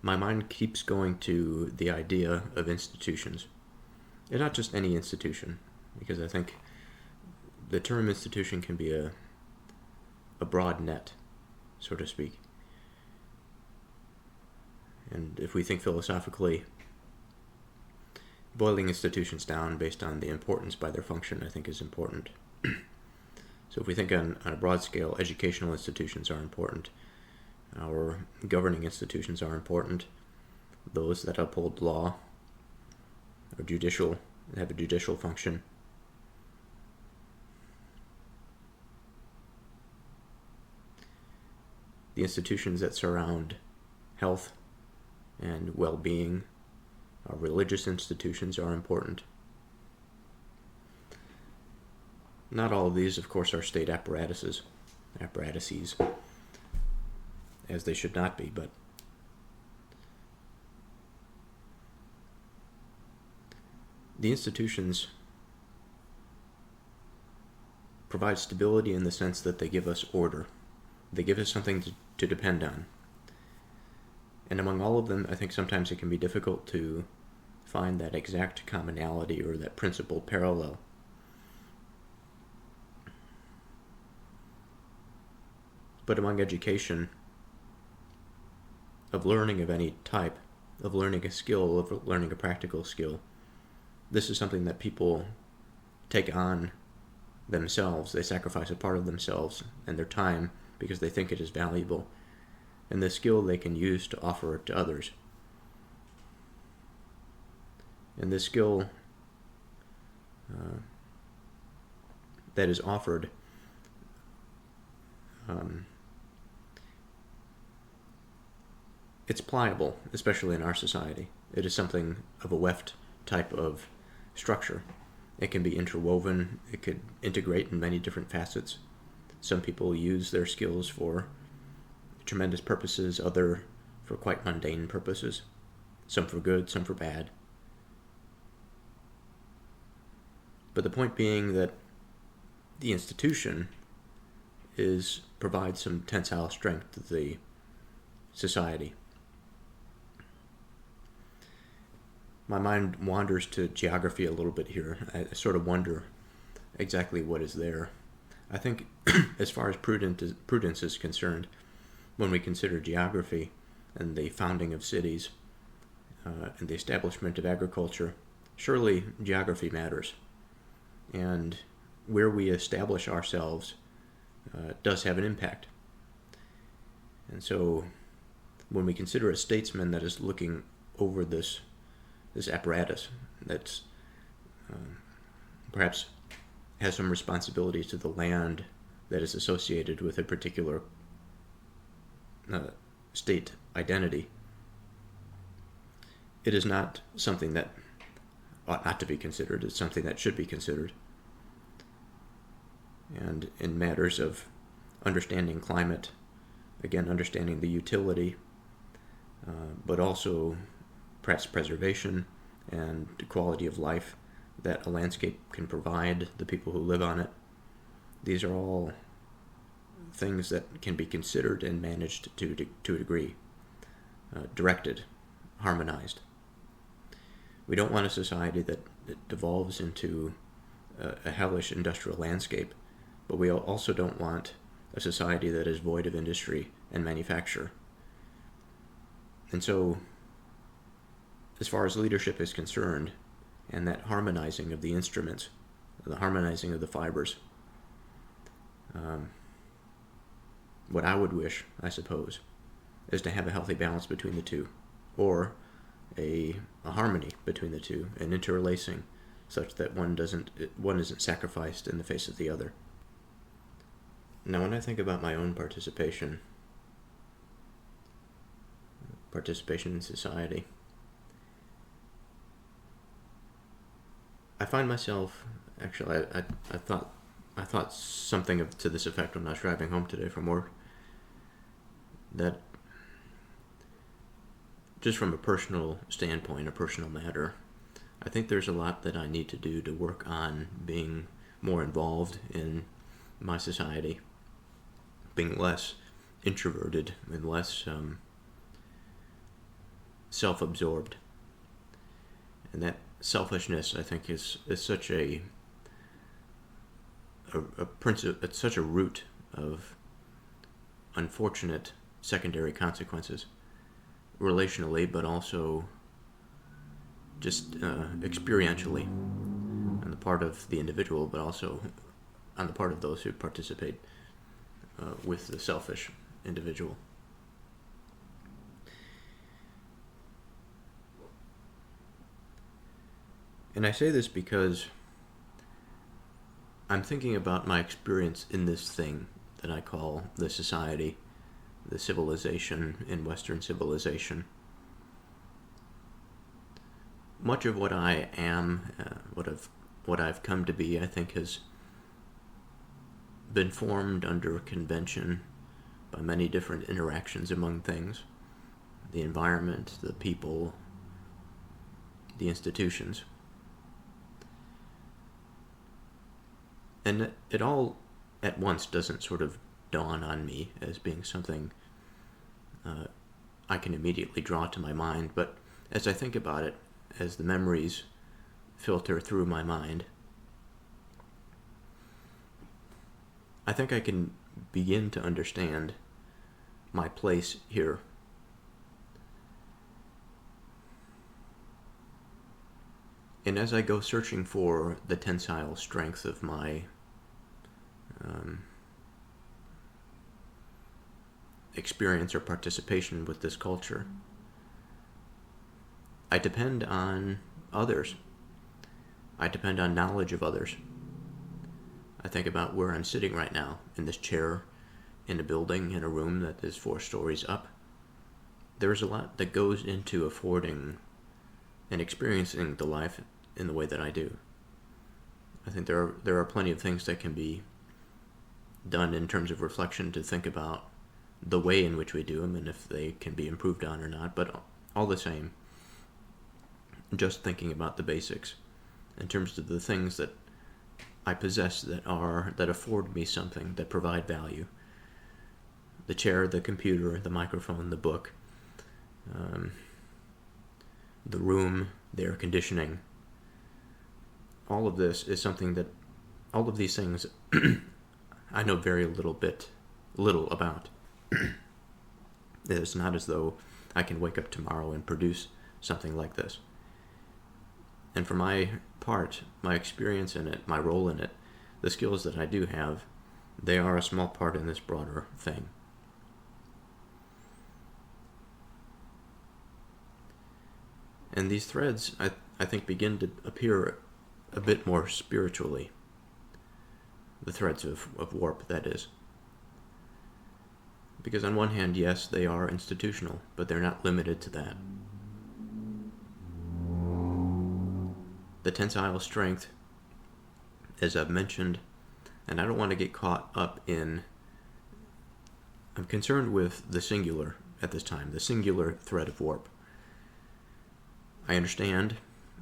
my mind keeps going to the idea of institutions. And not just any institution, because I think the term institution can be a broad net, so to speak. And if we think philosophically, boiling institutions down based on the importance by their function, I think is important. So if we think on a broad scale, educational institutions are important. Our governing institutions are important. Those that uphold law or have a judicial function. The institutions that surround health and well-being, our religious institutions are important. Not all of these, of course, are state apparatuses, as they should not be, but the institutions provide stability in the sense that they give us order. They give us something to depend on. And among all of them, I think sometimes it can be difficult to find that exact commonality or that principal parallel. But among education, of learning of any type, of learning a skill, of learning a practical skill, this is something that people take on themselves. They sacrifice a part of themselves and their time because they think it is valuable, and the skill they can use to offer it to others. And this skill that is offered it's pliable, especially in our society. It is something of a weft type of structure. It can be interwoven. It could integrate in many different facets. Some people use their skills for tremendous purposes, other for quite mundane purposes. Some for good, some for bad. But the point being that the institution provides some tensile strength to the society. My mind wanders to geography a little bit here. I sort of wonder exactly what is there. I think as far as prudence is concerned, when we consider geography and the founding of cities and the establishment of agriculture, surely geography matters. And where we establish ourselves does have an impact. And so when we consider a statesman that is looking over this apparatus that's perhaps has some responsibility to the land that is associated with a particular state identity, it is not something that ought not to be considered. It's something that should be considered. And in matters of understanding climate, again, understanding the utility, but also perhaps preservation and the quality of life that a landscape can provide the people who live on it. These are all things that can be considered and managed to a degree, directed, harmonized. We don't want a society that devolves into a hellish industrial landscape, but we also don't want a society that is void of industry and manufacture. And so, as far as leadership is concerned, and that harmonizing of the instruments, the harmonizing of the fibers, what I would wish, I suppose, is to have a healthy balance between the two, or a harmony between the two, an interlacing, such that one isn't sacrificed in the face of the other. Now, when I think about my own participation in society, I find myself, actually, I thought something to this effect when I was driving home today from work, that just from a personal standpoint, a personal matter, I think there's a lot that I need to do to work on being more involved in my society, being less introverted and less self-absorbed. And that selfishness, I think, is such a principle. It's such a root of unfortunate secondary consequences, relationally, but also just experientially, on the part of the individual, but also on the part of those who participate with the selfish individual. And I say this because I'm thinking about my experience in this thing that I call the society, the civilization in Western civilization. Much of what I am, what I've come to be, I think has been formed under convention by many different interactions among things, the environment, the people, the institutions. And it all at once doesn't sort of dawn on me as being something I can immediately draw to my mind, but as I think about it, as the memories filter through my mind, I think I can begin to understand my place here. And as I go searching for the tensile strength of my experience or participation with this culture, I depend on others. I depend on knowledge of others. I think about where I'm sitting right now, in this chair, in a building, in a room that is 4 stories up. There's a lot that goes into affording and experiencing the life in the way that I do. I think there are plenty of things that can be done in terms of reflection to think about the way in which we do them and if they can be improved on or not, but all the same, just thinking about the basics in terms of the things that I possess that afford me something, that provide value. The chair, the computer, the microphone, the book, the room, the air conditioning. All of this is something that, all of these things I know very little about. It's not as though I can wake up tomorrow and produce something like this. And for my part, my experience in it, my role in it, the skills that I do have, they are a small part in this broader thing. And these threads, I think, begin to appear a bit more spiritually. The threads of warp, that is. Because on one hand, yes, they are institutional, but they're not limited to that. The tensile strength, as I've mentioned, and I don't want to get caught up in, I'm concerned with the singular at this time, the singular thread of warp. I understand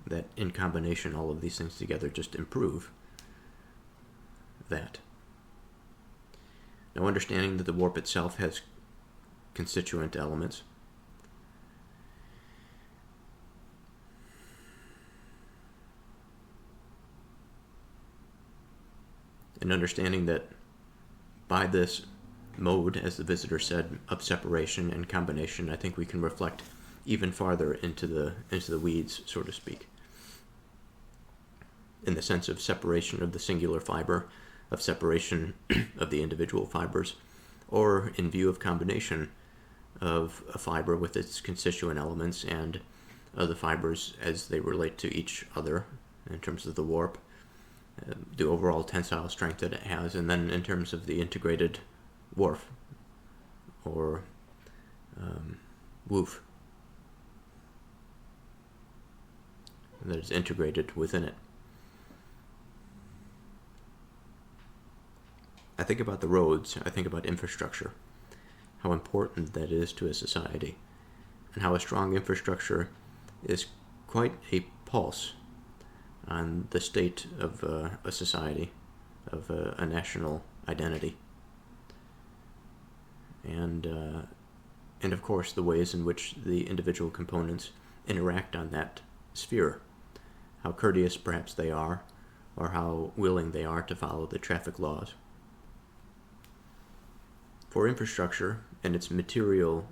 that in combination, all of these things together just improve that. Now, understanding that the warp itself has constituent elements, and understanding that by this mode, as the visitor said, of separation and combination, I think we can reflect even farther into the weeds, so to speak, in the sense of separation of the singular fiber, of separation of the individual fibers, or in view of combination, of a fiber with its constituent elements and the fibers as they relate to each other in terms of the warp, the overall tensile strength that it has, and then in terms of the integrated woof or woof that is integrated within it. I think about the roads, I think about infrastructure, how important that is to a society, and how a strong infrastructure is quite a pulse on the state of a society, of a national identity. And of course the ways in which the individual components interact on that sphere, how courteous perhaps they are, or how willing they are to follow the traffic laws. For infrastructure and its material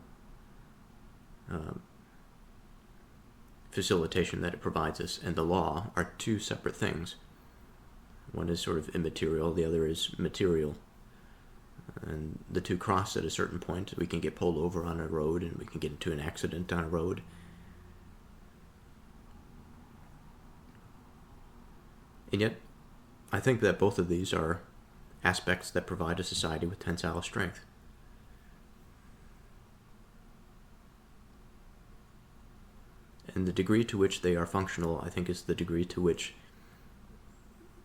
facilitation that it provides us and the law are two separate things. One is sort of immaterial, the other is material. And the two cross at a certain point. We can get pulled over on a road and we can get into an accident on a road. And yet, I think that both of these are aspects that provide a society with tensile strength. And the degree to which they are functional, I think, is the degree to which,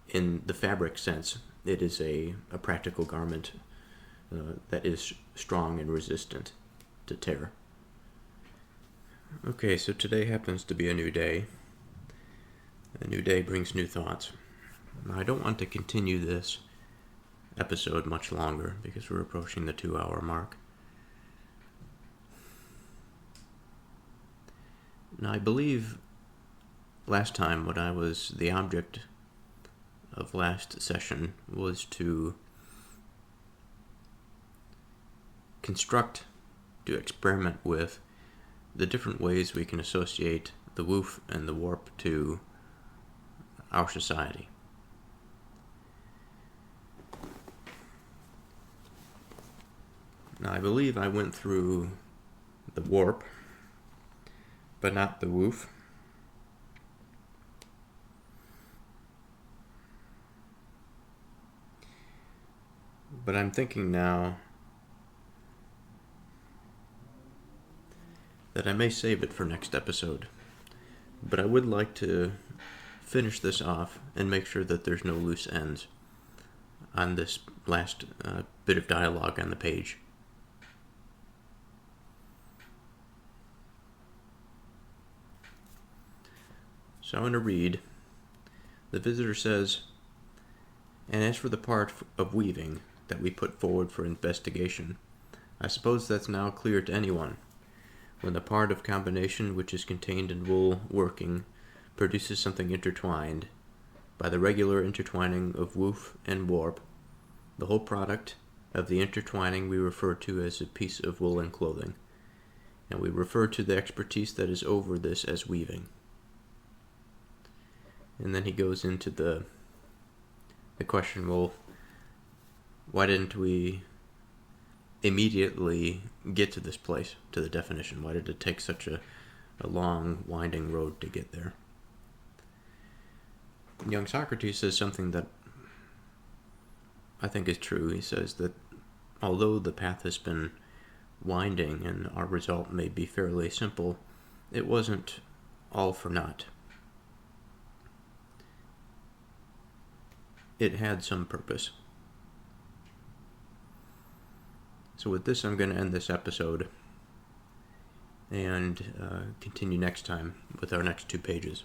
in the fabric sense, it is a practical garment that is strong and resistant to tear. Okay, so today happens to be a new day. A new day brings new thoughts. I don't want to continue this episode much longer because we're approaching the 2-hour mark. Now, I believe last time what I was the object of last session was to experiment with the different ways we can associate the woof and the warp to our society. Now, I believe I went through the warp, but not the woof. But I'm thinking now that I may save it for next episode. But I would like to finish this off and make sure that there's no loose ends on this last bit of dialogue on the page. So I'm going to read. The visitor says, "And as for the part of weaving that we put forward for investigation, I suppose that's now clear to anyone. When the part of combination which is contained in wool working produces something intertwined, by the regular intertwining of woof and warp, the whole product of the intertwining we refer to as a piece of woolen clothing, and we refer to the expertise that is over this as weaving." And then he goes into the question, well, why didn't we immediately get to this place, to the definition? Why did it take such a long, winding road to get there? Young Socrates says something that I think is true. He says that although the path has been winding and our result may be fairly simple, it wasn't all for naught. It had some purpose. So with this, I'm going to end this episode and continue next time with our next 2 pages.